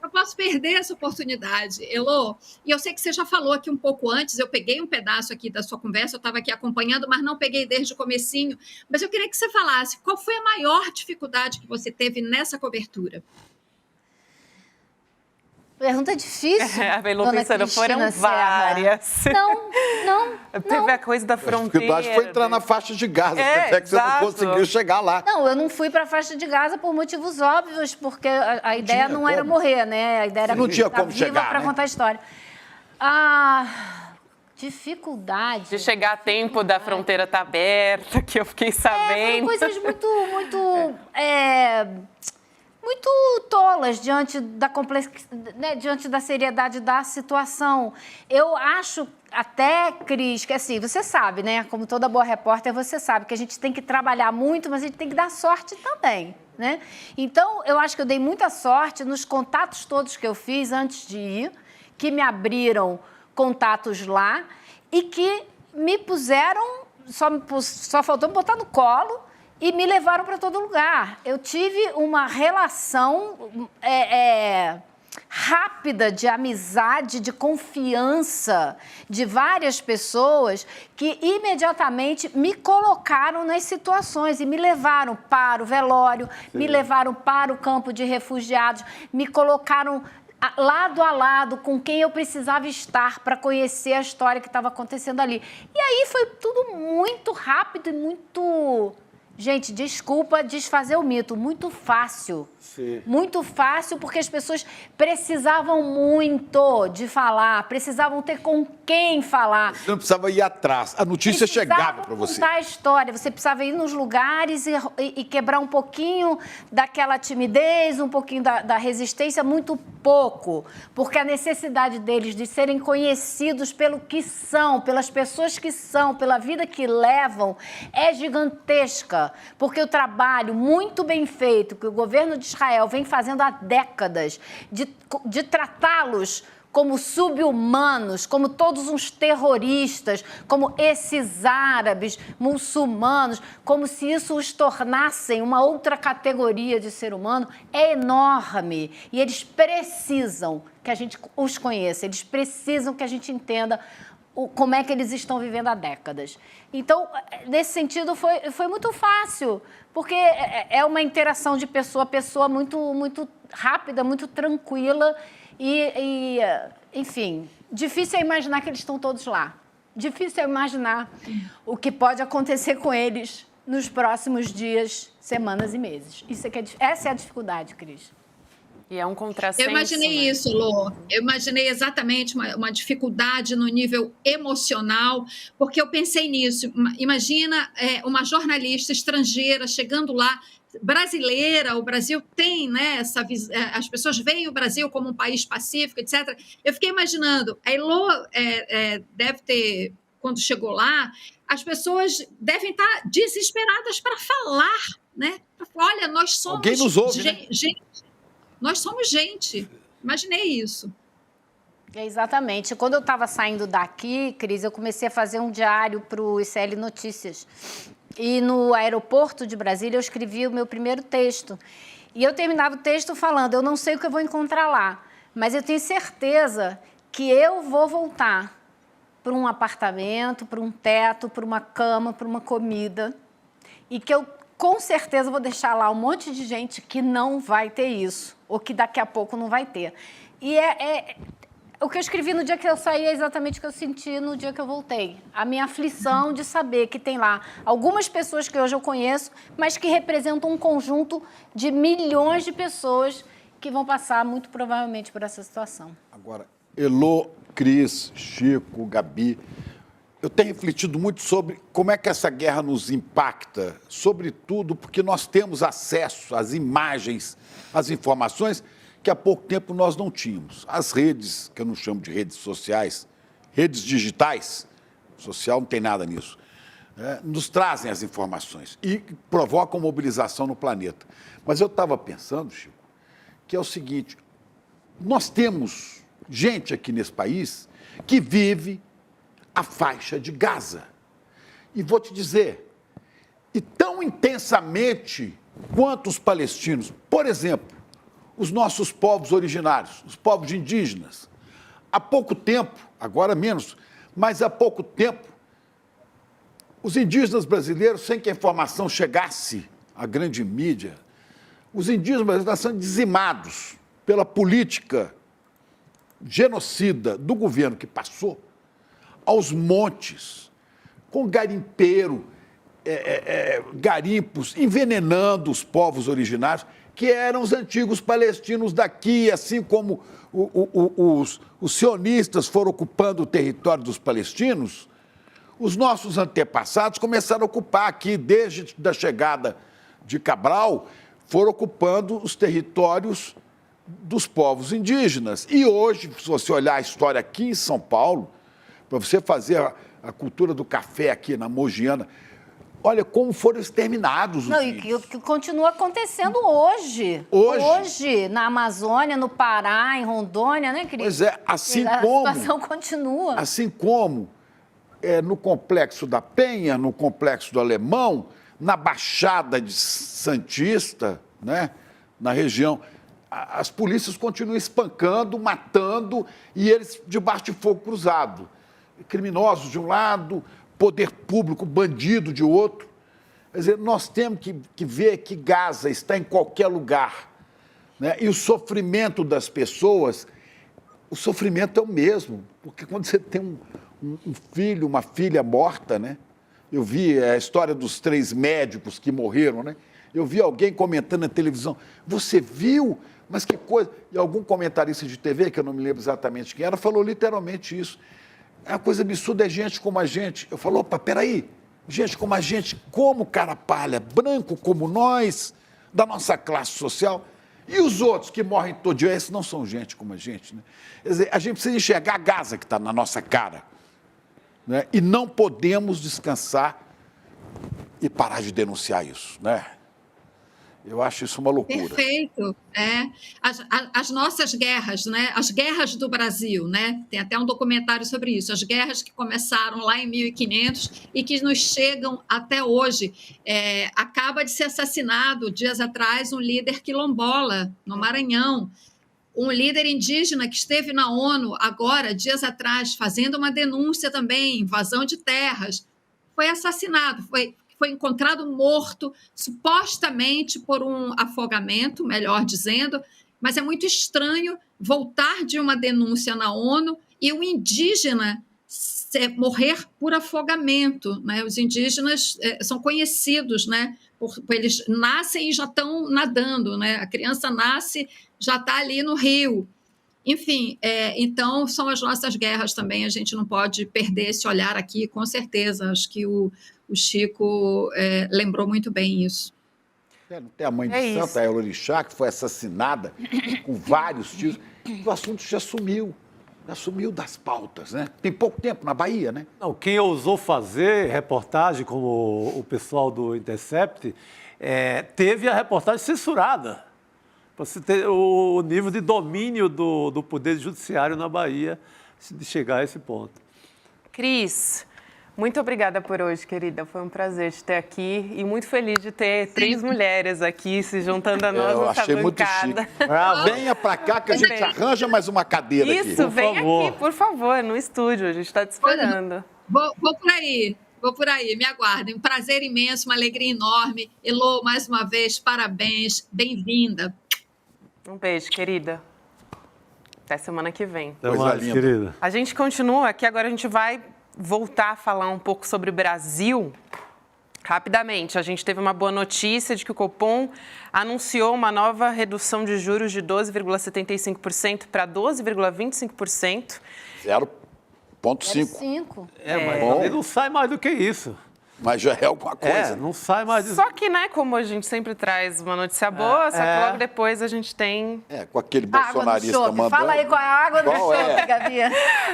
Eu posso perder essa oportunidade, Elô. E eu sei que você já falou aqui um pouco antes, eu peguei um pedaço aqui da sua conversa, eu estava aqui acompanhando, mas não peguei desde o comecinho. Mas eu queria que você falasse, qual foi a maior dificuldade que você teve nessa cobertura? Pergunta difícil. A Elô pensando, foram várias. Não. Teve a coisa da fronteira. A dificuldade foi entrar na faixa de Gaza, até que você não conseguiu chegar lá. Não, eu não fui para a faixa de Gaza por motivos óbvios, porque a ideia não era morrer, né? A ideia era estar viva para contar a história. Dificuldade. De chegar a tempo da fronteira estar aberta, que eu fiquei sabendo. Foram coisas muito tolas diante da complexidade, né, diante da seriedade da situação. Eu acho até, Cris, que assim, você sabe, né? Como toda boa repórter, você sabe que a gente tem que trabalhar muito, mas a gente tem que dar sorte também, né? Então, eu acho que eu dei muita sorte nos contatos todos que eu fiz antes de ir, que me abriram contatos lá e que me puseram, só faltou me botar no colo, e me levaram para todo lugar. Eu tive uma relação rápida de amizade, de confiança de várias pessoas que imediatamente me colocaram nas situações e me levaram para o velório, me levaram para o campo de refugiados, me colocaram lado a lado com quem eu precisava estar para conhecer a história que estava acontecendo ali. E aí foi tudo muito rápido e muito Gente, desculpa desfazer o mito. Muito fácil. Sim. Muito fácil, porque as pessoas precisavam muito de falar, precisavam ter com quem falar. Você não precisava ir atrás. A notícia chegava para você. Contar a história. Você precisava ir nos lugares e quebrar um pouquinho daquela timidez, um pouquinho da resistência, muito pouco. Porque a necessidade deles de serem conhecidos pelo que são, pelas pessoas que são, pela vida que levam, é gigantesca. Porque o trabalho muito bem feito que o governo de Israel vem fazendo há décadas, de tratá-los como sub-humanos, como todos uns terroristas, como esses árabes, muçulmanos, como se isso os tornassem uma outra categoria de ser humano, é enorme. E eles precisam que a gente os conheça, eles precisam que a gente entenda como é que eles estão vivendo há décadas. Então, nesse sentido, foi muito fácil, porque é uma interação de pessoa a pessoa muito rápida, muito tranquila e, enfim, difícil é imaginar que eles estão todos lá. Difícil é imaginar o que pode acontecer com eles nos próximos dias, semanas e meses. Essa é a dificuldade, Cris. E é um contrassenso. Eu imaginei isso, Lô. Eu imaginei exatamente uma dificuldade no nível emocional, porque eu pensei nisso. Imagina uma jornalista estrangeira chegando lá, brasileira, o Brasil tem, né, as pessoas veem o Brasil como um país pacífico, etc. Eu fiquei imaginando, a Elô deve ter, quando chegou lá, as pessoas devem estar desesperadas para falar, né? Olha, nós somos... Alguém nos ouve, gente, nós somos gente. Imaginei isso. Exatamente. Quando eu estava saindo daqui, Cris, eu comecei a fazer um diário para o ICL Notícias. E no aeroporto de Brasília eu escrevi o meu primeiro texto. E eu terminava o texto falando, eu não sei o que eu vou encontrar lá, mas eu tenho certeza que eu vou voltar para um apartamento, para um teto, para uma cama, para uma comida. E que eu, com certeza, vou deixar lá um monte de gente que não vai ter isso, ou que daqui a pouco não vai ter. E o que eu escrevi no dia que eu saí é exatamente o que eu senti no dia que eu voltei. A minha aflição de saber que tem lá algumas pessoas que hoje eu conheço, mas que representam um conjunto de milhões de pessoas que vão passar, muito provavelmente, por essa situação. Agora, Elô, Cris, Chico, Gabi, eu tenho refletido muito sobre como é que essa guerra nos impacta, sobretudo porque nós temos acesso às imagens, às informações que há pouco tempo nós não tínhamos. As redes, que eu não chamo de redes sociais, redes digitais, social não tem nada nisso, nos trazem as informações e provocam mobilização no planeta. Mas eu estava pensando, Chico, que é o seguinte, nós temos gente aqui nesse país que vive a faixa de Gaza. E vou te dizer, e tão intensamente quanto os palestinos, por exemplo, os nossos povos originários, os povos indígenas. Há pouco tempo, agora menos, mas há pouco tempo, os indígenas brasileiros, sem que a informação chegasse à grande mídia, os indígenas brasileiros são dizimados pela política genocida do governo que passou aos montes, com garimpeiro, garimpos, envenenando os povos originários, que eram os antigos palestinos daqui, assim como os sionistas foram ocupando o território dos palestinos, os nossos antepassados começaram a ocupar aqui, desde a chegada de Cabral, foram ocupando os territórios dos povos indígenas. E hoje, se você olhar a história aqui em São Paulo, para você fazer a cultura do café aqui na Mogiana, olha como foram exterminados os índios. E que continua acontecendo hoje. Hoje, na Amazônia, no Pará, em Rondônia, né, Cris? Pois é, assim a como... A situação continua. Assim como no Complexo da Penha, no Complexo do Alemão, na Baixada de Santista, né, na região, as polícias continuam espancando, matando, e eles debaixo de fogo cruzado. Criminosos de um lado, poder público, bandido de outro. Quer dizer, nós temos que ver que Gaza está em qualquer lugar, né? E o sofrimento das pessoas, o sofrimento é o mesmo, porque quando você tem um filho, uma filha morta, né? Eu vi a história dos 3 médicos que morreram, né? Eu vi alguém comentando na televisão, você viu? Mas que coisa... E algum comentarista de TV, que eu não me lembro exatamente quem era, falou literalmente isso. É uma coisa absurda, é gente como a gente. Eu falo, opa, peraí, gente como a gente, como cara palha, branco como nós, da nossa classe social, e os outros que morrem todo dia, esses não são gente como a gente, né? Quer dizer, a gente precisa enxergar a Gaza que está na nossa cara, né? E não podemos descansar e parar de denunciar isso, né? Eu acho isso uma loucura. Perfeito. As nossas guerras, né? As guerras do Brasil, né? Tem até um documentário sobre isso. As guerras que começaram lá em 1500 e que nos chegam até hoje. Acaba de ser assassinado, dias atrás, um líder quilombola, no Maranhão. Um líder indígena que esteve na ONU agora, dias atrás, fazendo uma denúncia também, invasão de terras, foi assassinado, foi encontrado morto, supostamente por um afogamento, melhor dizendo, mas é muito estranho voltar de uma denúncia na ONU e o indígena morrer por afogamento, né? Os indígenas são conhecidos, né? Eles nascem e já estão nadando, né? A criança nasce, já está ali no rio. Enfim, então são as nossas guerras também, a gente não pode perder esse olhar aqui, com certeza. Acho que o Chico lembrou muito bem isso. Não tem a mãe de Santa, a Elorixá, que foi assassinada com vários tiros. O assunto já sumiu das pautas, né? Tem pouco tempo na Bahia, né? Não, quem ousou fazer reportagem, como o pessoal do Intercept, teve a reportagem censurada. Para você ter o nível de domínio do Poder Judiciário na Bahia, de chegar a esse ponto. Cris, muito obrigada por hoje, querida. Foi um prazer te ter aqui e muito feliz de ter 3 mulheres aqui se juntando a nós nessa achei bancada. muito chique. Venha para cá que a gente arranja mais uma cadeira aqui. Isso, vem aqui, por favor, no estúdio. A gente está te esperando. Vou por aí, me aguardem. Um prazer imenso, uma alegria enorme. Elô, mais uma vez, parabéns, bem-vinda. Um beijo, querida. Até semana que vem. Até mais, querida. A gente continua aqui, agora a gente vai voltar a falar um pouco sobre o Brasil. Rapidamente, a gente teve uma boa notícia de que o Copom anunciou uma nova redução de juros de 12,75% para 12,25%. 0,5. Mas ele não sai mais do que isso. Mas já é alguma coisa. Não sai mais disso. Só que, né, como a gente sempre traz uma notícia boa, só que logo depois a gente tem... com aquele bolsonarista mandando... Fala aí qual é a água do chope, Gabi.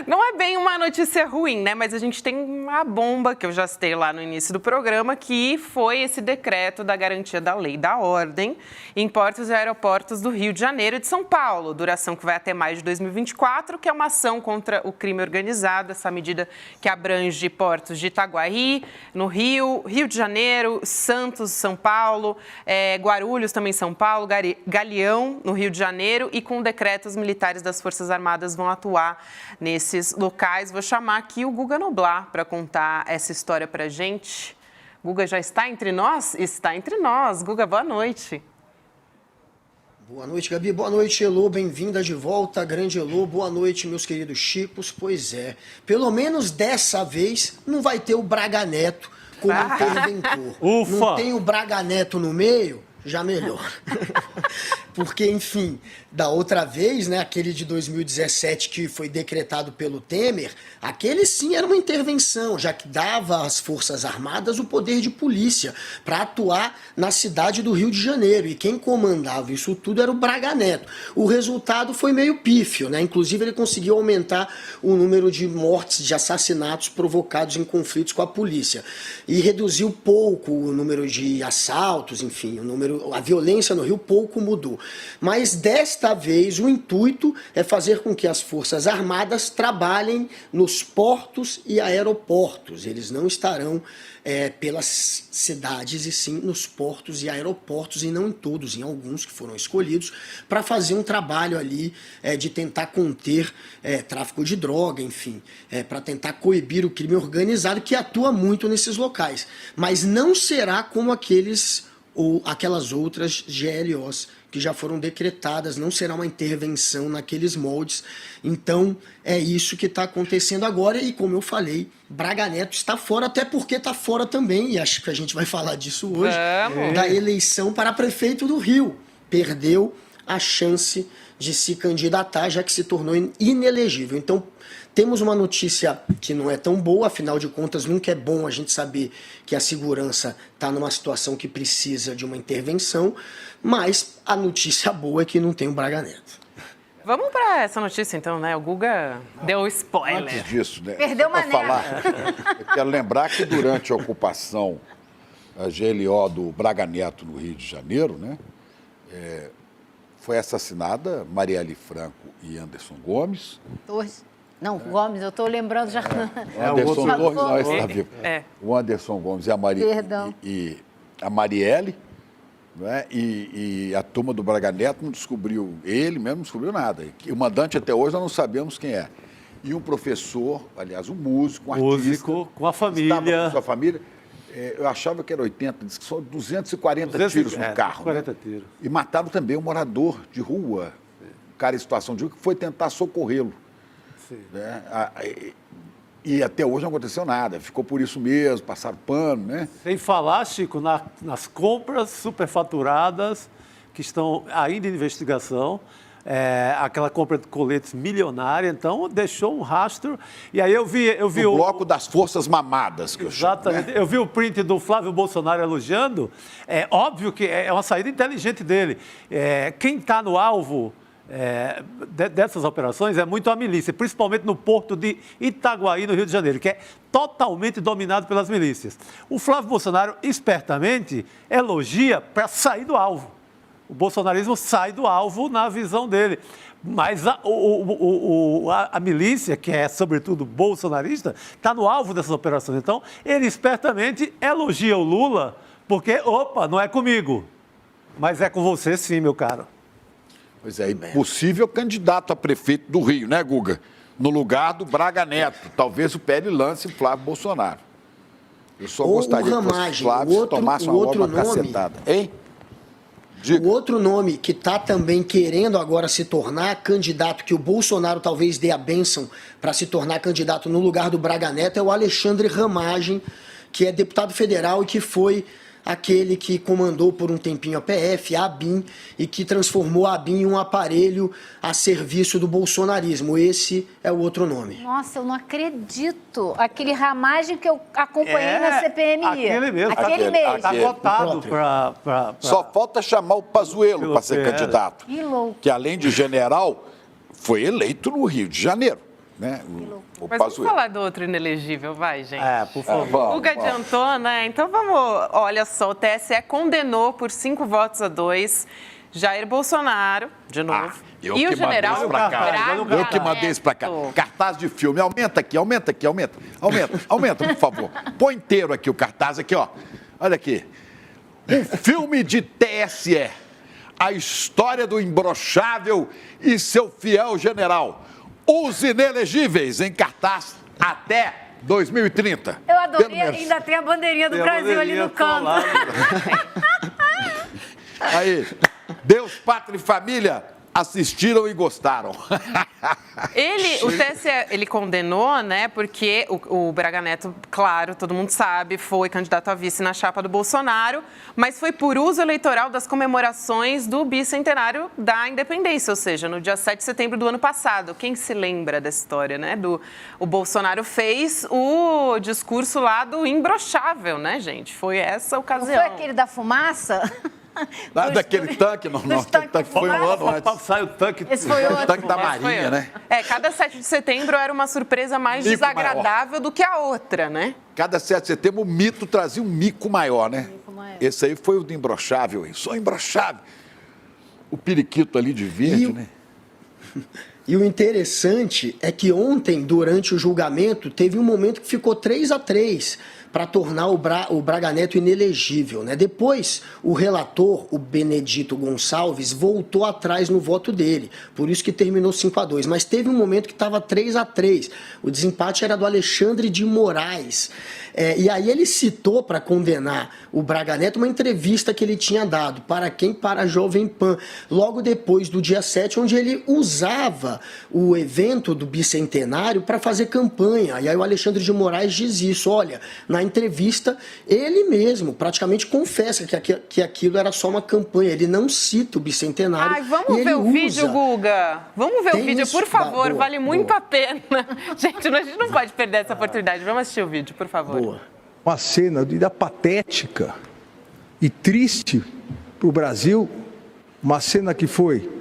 Não é bem uma notícia ruim, né? Mas a gente tem uma bomba, que eu já citei lá no início do programa, que foi esse decreto da garantia da lei da ordem em portos e aeroportos do Rio de Janeiro e de São Paulo. Duração que vai até maio de 2024, que é uma ação contra o crime organizado. Essa medida que abrange portos de Itaguaí, no Rio de Janeiro, Santos, São Paulo, Guarulhos, também São Paulo, Galeão, no Rio de Janeiro, e com decreto os militares das Forças Armadas vão atuar nesses locais. Vou chamar aqui o Guga Noblar para contar essa história para a gente. Guga já está entre nós? Está entre nós. Guga, boa noite. Boa noite, Gabi. Boa noite, Elô. Bem-vinda de volta, grande Elô. Boa noite, meus queridos Chicos. Pois é, pelo menos dessa vez não vai ter o Braga Neto como interventor. Ufa! Não tem o Braga Neto no meio, já melhor. Porque, enfim, da outra vez, né, aquele de 2017 que foi decretado pelo Temer, aquele sim era uma intervenção, já que dava às Forças Armadas o poder de polícia para atuar na cidade do Rio de Janeiro. E quem comandava isso tudo era o Braga Neto. O resultado foi meio pífio, né? Inclusive ele conseguiu aumentar o número de mortes, de assassinatos provocados em conflitos com a polícia. E reduziu pouco o número de assaltos, enfim, a violência no Rio pouco mudou. Mas desta vez o intuito é fazer com que as Forças Armadas trabalhem nos portos e aeroportos. Eles não estarão pelas cidades e sim nos portos e aeroportos, e não em todos, em alguns que foram escolhidos, para fazer um trabalho ali de tentar conter tráfico de droga, enfim, para tentar coibir o crime organizado que atua muito nesses locais. Mas não será como aqueles ou aquelas outras GLOs que já foram decretadas, não será uma intervenção naqueles moldes. Então, é isso que está acontecendo agora e, como eu falei, Braga Neto está fora, até porque está fora também, e acho que a gente vai falar disso hoje, da eleição para prefeito do Rio. Perdeu a chance de se candidatar, já que se tornou inelegível. Então, temos uma notícia que não é tão boa, afinal de contas, nunca é bom a gente saber que a segurança está numa situação que precisa de uma intervenção, mas a notícia boa é que não tem o Braga Neto. Vamos para essa notícia, então, né? O Guga deu spoiler. Antes disso, né? Perdeu uma falar, eu quero lembrar que durante a ocupação a GLO do Braga Neto no Rio de Janeiro, né? Foi assassinada Marielle Franco e Anderson Gomes. Não, Gomes, eu estou lembrando já. O Anderson Gomes, não, esse está vivo. O Anderson Gomes e a Marielle, né? E a turma do Braga Neto não descobriu, ele mesmo não descobriu nada. E o mandante até hoje nós não sabemos quem é. E um professor, aliás, um músico, um artista. Com a família. Estava com sua família. Eu achava que era 80, disse que são 240 tiros no carro. 40 né? tiros. E mataram também um morador de rua, um cara em situação de rua, que foi tentar socorrê-lo. Né? E até hoje não aconteceu nada, ficou por isso mesmo, passaram pano, né? Sem falar, Chico, nas compras superfaturadas que estão ainda em investigação, aquela compra de coletes milionária, então deixou um rastro. E aí eu vi o bloco das forças mamadas, que exatamente. Eu chamo, né? Eu vi o print do Flávio Bolsonaro elogiando. É óbvio que é uma saída inteligente dele. Quem está no alvo dessas operações é muito a milícia, principalmente no porto de Itaguaí, no Rio de Janeiro, que é totalmente dominado pelas milícias. O Flávio Bolsonaro, espertamente, elogia para sair do alvo. O bolsonarismo sai do alvo na visão dele. Mas a milícia, que é sobretudo bolsonarista, está no alvo dessas operações. Então, ele espertamente elogia o Lula, porque, não é comigo, mas é com você sim, meu caro. Pois é, possível candidato a prefeito do Rio, né, Guga? No lugar do Braga Neto. Talvez o PL lance Flávio Bolsonaro. Eu só gostaria que o Flávio tomasse uma cacetada. Hein? Diga. O outro nome que está também querendo agora se tornar candidato, que o Bolsonaro talvez dê a bênção para se tornar candidato no lugar do Braga Neto, é o Alexandre Ramagem, que é deputado federal e que foi aquele que comandou por um tempinho a PF, a ABIN, e que transformou a ABIN em um aparelho a serviço do bolsonarismo. Esse é o outro nome. Nossa, eu não acredito. Aquele Ramagem que eu acompanhei na CPMI. Aquele mesmo. Aquele mesmo. Está votado para... Só falta chamar o Pazuello para ser candidato. Que louco. Que além de general, foi eleito no Rio de Janeiro. Né? Mas vamos falar do outro inelegível, vai, gente. Por favor. O Guga adiantou, né? Então vamos, olha só, o TSE condenou por 5-2 Jair Bolsonaro, de novo, e o general Braga Neto. Eu que mandei isso para cá. Cartaz de filme, aumenta aqui, aumenta, por favor. Põe inteiro aqui o cartaz, aqui, ó. Olha aqui. Um filme de TSE. A história do imbrochável e seu fiel general. Os inelegíveis em cartaz até 2030. Eu adorei, ainda tem a bandeirinha do Brasil ali no canto. Aí, Deus, Pátria e Família assistiram e gostaram. O TSE, ele condenou, né, porque o Braga Neto, claro, todo mundo sabe, foi candidato a vice na chapa do Bolsonaro, mas foi por uso eleitoral das comemorações do bicentenário da independência, ou seja, no dia 7 de setembro do ano passado. Quem se lembra dessa história, né? O Bolsonaro fez o discurso lá do imbrochável, né, gente? Foi essa a ocasião. Não foi aquele da fumaça? Daquele tanque, não, aquele tanque foi um ano antes. Sai o tanque. Esse foi o tanque da Marinha, né? Cada 7 de setembro era uma surpresa mais desagradável do que a outra, né? Cada 7 de setembro o mito trazia um mico maior, né? Esse aí foi o do imbrochável, hein? Só imbrochável. O periquito ali de verde, né? E o interessante é que ontem, durante o julgamento, teve um momento que ficou 3-3 para tornar o Braga Neto inelegível, né? Depois, o relator, o Benedito Gonçalves, voltou atrás no voto dele, por isso que terminou 5-2, mas teve um momento que estava 3-3, o desempate era do Alexandre de Moraes, e aí ele citou para condenar o Braga Neto uma entrevista que ele tinha dado, para quem? Para a Jovem Pan, logo depois do dia 7, onde ele usava o evento do bicentenário para fazer campanha. E aí o Alexandre de Moraes diz isso, olha, na entrevista ele mesmo praticamente confessa que aquilo era só uma campanha, ele não cita o bicentenário. Ai, vamos ver o vídeo, Guga. Vamos ver o vídeo, por favor, boa, vale muito a pena. Gente, a gente não pode perder essa oportunidade. Vamos assistir o vídeo, por favor. Boa. Uma cena patética e triste para o Brasil, uma cena que foi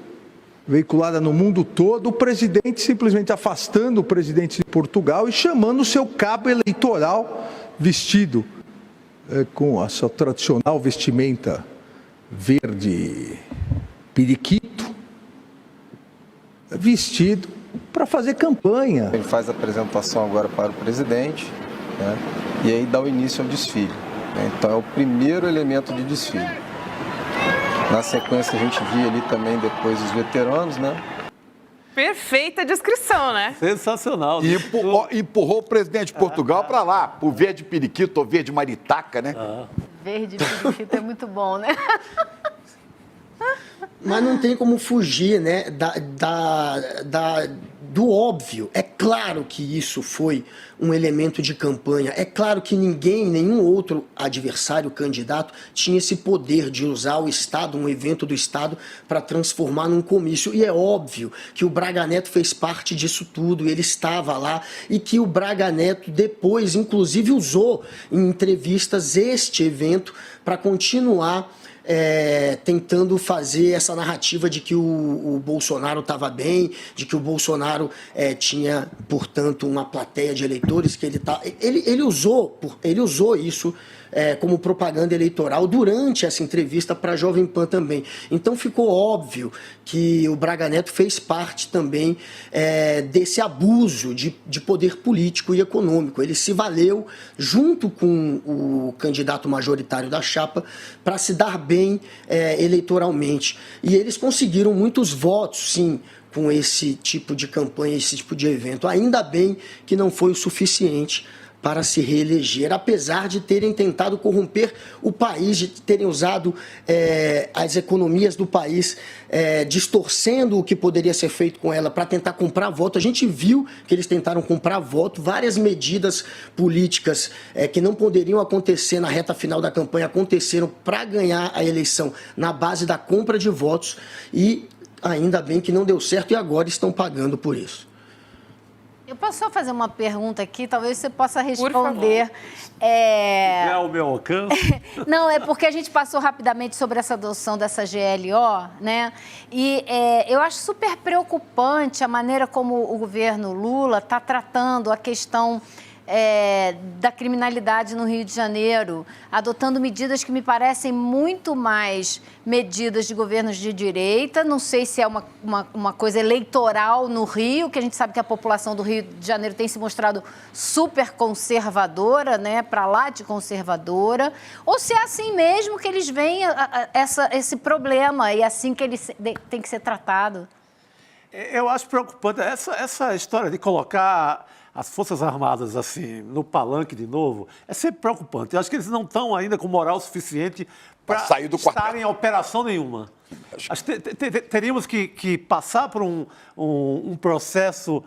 veiculada no mundo todo, o presidente simplesmente afastando o presidente de Portugal e chamando o seu cabo eleitoral vestido com a sua tradicional vestimenta verde periquito, vestido para fazer campanha. Ele faz a apresentação agora para o presidente, né, e aí dá o início ao desfile. Né, então é o primeiro elemento de desfile. Na sequência a gente via ali também depois os veteranos, né? Perfeita descrição, né? Sensacional. E empurrou o presidente de Portugal para lá, pro verde periquito ou verde maritaca, né? Verde periquito é muito bom, né? Mas não tem como fugir, né, do óbvio. É claro que isso foi um elemento de campanha. É claro que nenhum outro adversário, candidato, tinha esse poder de usar o Estado, um evento do Estado, para transformar num comício. E é óbvio que o Braga Neto fez parte disso tudo, ele estava lá, e que o Braga Neto depois, inclusive, usou em entrevistas este evento para continuar tentando fazer essa narrativa de que o Bolsonaro estava bem, de que o Bolsonaro tinha, portanto, uma plateia de eleitores que ele usou isso como propaganda eleitoral durante essa entrevista para a Jovem Pan também. Então ficou óbvio que o Braga Neto fez parte também desse abuso de poder político e econômico. Ele se valeu, junto com o candidato majoritário da chapa, para se dar bem eleitoralmente. E eles conseguiram muitos votos, sim, com esse tipo de campanha, esse tipo de evento. Ainda bem que não foi o suficiente para se reeleger, apesar de terem tentado corromper o país, de terem usado as economias do país, distorcendo o que poderia ser feito com ela para tentar comprar voto. A gente viu que eles tentaram comprar voto, várias medidas políticas que não poderiam acontecer na reta final da campanha aconteceram para ganhar a eleição na base da compra de votos e ainda bem que não deu certo e agora estão pagando por isso. Eu posso só fazer uma pergunta aqui, talvez você possa responder. É o meu alcance? Não, é porque a gente passou rapidamente sobre essa adoção dessa GLO, né? E eu acho super preocupante a maneira como o governo Lula está tratando a questão da criminalidade no Rio de Janeiro, adotando medidas que me parecem muito mais medidas de governos de direita. Não sei se é uma coisa eleitoral no Rio, que a gente sabe que a população do Rio de Janeiro tem se mostrado super conservadora, né, para lá de conservadora, ou se é assim mesmo que eles veem esse problema e assim que ele tem que ser tratado. Eu acho preocupante essa história de colocar as Forças Armadas assim no palanque de novo, é sempre preocupante. Eu acho que eles não estão ainda com moral suficiente para estarem em operação nenhuma. Acho que teríamos que passar por um processo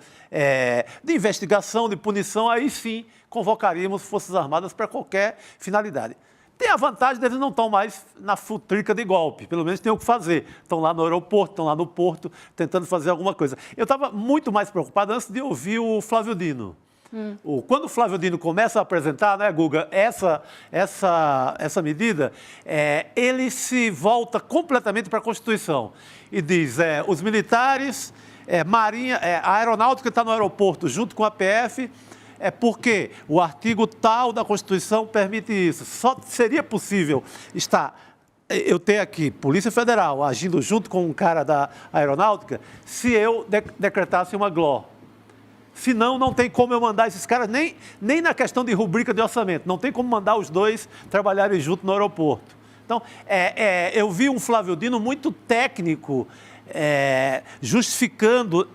de investigação, de punição, aí sim convocaríamos Forças Armadas para qualquer finalidade. Tem a vantagem deles não estão mais na futrica de golpe, pelo menos tem o que fazer. Estão lá no aeroporto, estão lá no porto, tentando fazer alguma coisa. Eu estava muito mais preocupado antes de ouvir o Flávio Dino. Quando o Flávio Dino começa a apresentar, né, Guga, essa medida, ele se volta completamente para a Constituição e diz, os militares, Marinha, a aeronáutica está no aeroporto junto com a PF, porque o artigo tal da Constituição permite isso. Só seria possível eu ter aqui Polícia Federal agindo junto com um cara da aeronáutica se eu decretasse uma GLO. Senão, não tem como eu mandar esses caras, nem na questão de rubrica de orçamento, não tem como mandar os dois trabalharem junto no aeroporto. Então, eu vi um Flávio Dino muito técnico, justificando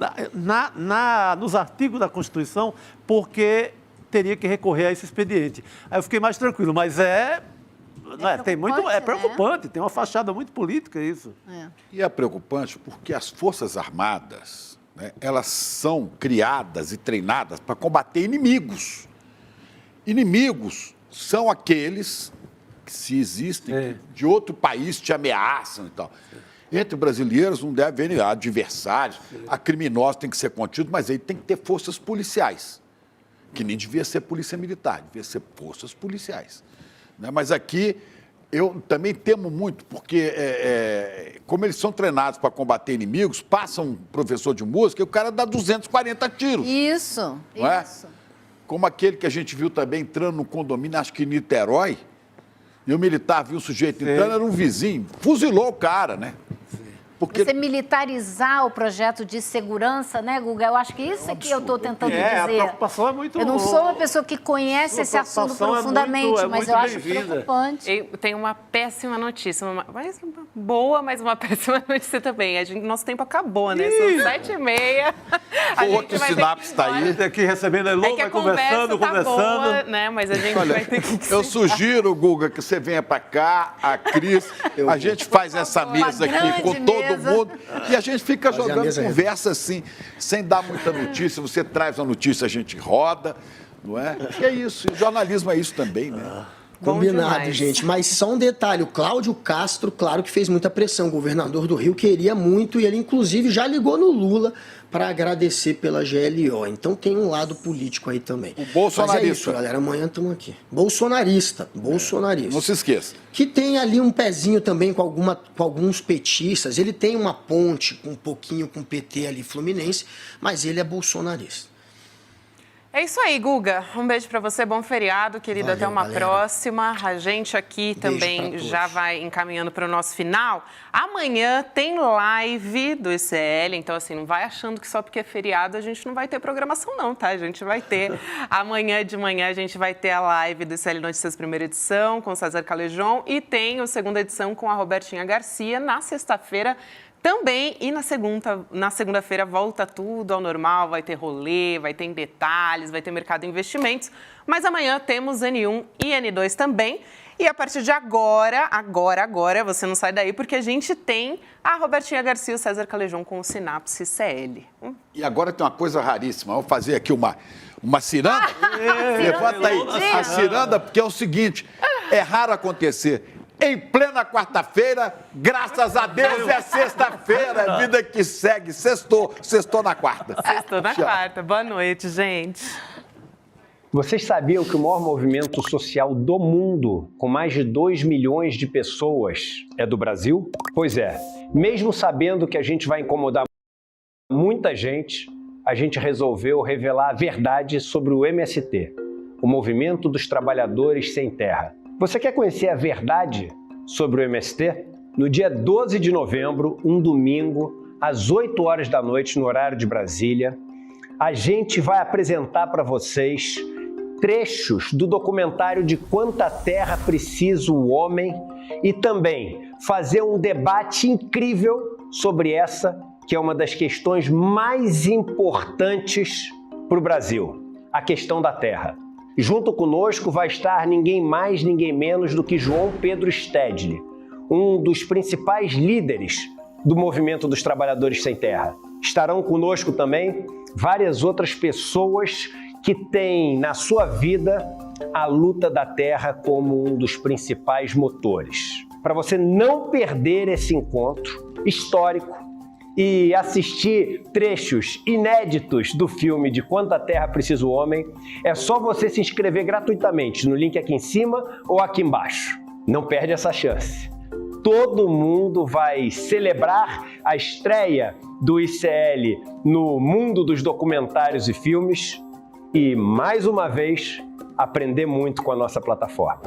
nos artigos da Constituição porque teria que recorrer a esse expediente. Aí eu fiquei mais tranquilo, mas é preocupante, né? Tem uma fachada muito política isso. E é preocupante porque as Forças Armadas, né, elas são criadas e treinadas para combater inimigos. Inimigos são aqueles que, se existem, de outro país te ameaçam e tal. Entre brasileiros não deve haver adversários, a criminosos tem que ser contido, mas aí tem que ter forças policiais, que nem devia ser polícia militar, devia ser forças policiais. Né? Mas aqui eu também temo muito, porque como eles são treinados para combater inimigos, passa um professor de música e o cara dá 240 tiros. Isso. Como aquele que a gente viu também entrando no condomínio, acho que em Niterói, e o militar viu o sujeito entrando, era um vizinho, fuzilou o cara, né? Porque... Você militarizar o projeto de segurança, né, Guga? Eu acho que isso é que eu estou tentando dizer. A preocupação é muito... Eu não sou uma pessoa que conhece esse assunto profundamente, mas eu acho preocupante. Tem uma péssima notícia, mas uma boa, mas uma péssima notícia também. Nosso tempo acabou, né? São 7h30. Outro sinapse está aí. Aqui recebendo a Elô, vai conversando. Boa, né? Mas a gente vai ter que... Eu sugiro, Guga, que você venha para cá, a Cris, a gente faz essa mesa aqui com todo mundo e a gente fica jogando conversa assim, sem dar muita notícia. Você traz a notícia, a gente roda, não é? E é isso, jornalismo é isso também, né? Combinado, gente. Mas só um detalhe, o Cláudio Castro, claro que fez muita pressão, o governador do Rio queria muito e ele inclusive já ligou no Lula para agradecer pela GLO. Então tem um lado político aí também. O bolsonarista. Mas é isso, galera. Amanhã estamos aqui. Bolsonarista. Não se esqueça. Que tem ali um pezinho também com alguns petistas. Ele tem uma ponte um pouquinho com o PT ali, Fluminense, mas ele é bolsonarista. É isso aí, Guga. Um beijo para você, bom feriado, querido. Até uma próxima. A gente aqui também já vai encaminhando para o nosso final. Amanhã tem live do ICL, então assim, não vai achando que só porque é feriado a gente não vai ter programação não, tá? A gente vai ter. Amanhã de manhã a gente vai ter a live do ICL Notícias primeira edição com o César Calejon e tem a segunda edição com a Robertinha Garcia na sexta-feira também, e na segunda-feira volta tudo ao normal, vai ter rolê, vai ter em detalhes, vai ter mercado de investimentos, mas amanhã temos N1 e N2 também, e a partir de agora, você não sai daí, porque a gente tem a Robertinha Garcia e o César Calejon com o Sinapse CL. E agora tem uma coisa raríssima, vou fazer aqui uma ciranda, levanta aí, a ciranda, porque é o seguinte, é raro acontecer. Em plena quarta-feira, graças a Deus é sexta-feira, vida que segue, sextou na quarta. Sextou na quarta, boa noite, gente. Vocês sabiam que o maior movimento social do mundo, com mais de 2 milhões de pessoas, é do Brasil? Pois é, mesmo sabendo que a gente vai incomodar muita gente, a gente resolveu revelar a verdade sobre o MST, o Movimento dos Trabalhadores Sem Terra. Você quer conhecer a verdade sobre o MST? No dia 12 de novembro, um domingo, às 8 horas da noite, no horário de Brasília, a gente vai apresentar para vocês trechos do documentário De Quanta Terra Precisa o Homem e também fazer um debate incrível sobre essa, que é uma das questões mais importantes para o Brasil, a questão da terra. Junto conosco vai estar ninguém mais, ninguém menos do que João Pedro Stedley, um dos principais líderes do Movimento dos Trabalhadores Sem Terra. Estarão conosco também várias outras pessoas que têm na sua vida a luta da terra como um dos principais motores. Para você não perder esse encontro histórico e assistir trechos inéditos do filme De Quanta Terra Precisa o Homem, é só você se inscrever gratuitamente no link aqui em cima ou aqui embaixo. Não perde essa chance. Todo mundo vai celebrar a estreia do ICL no mundo dos documentários e filmes e, mais uma vez, aprender muito com a nossa plataforma.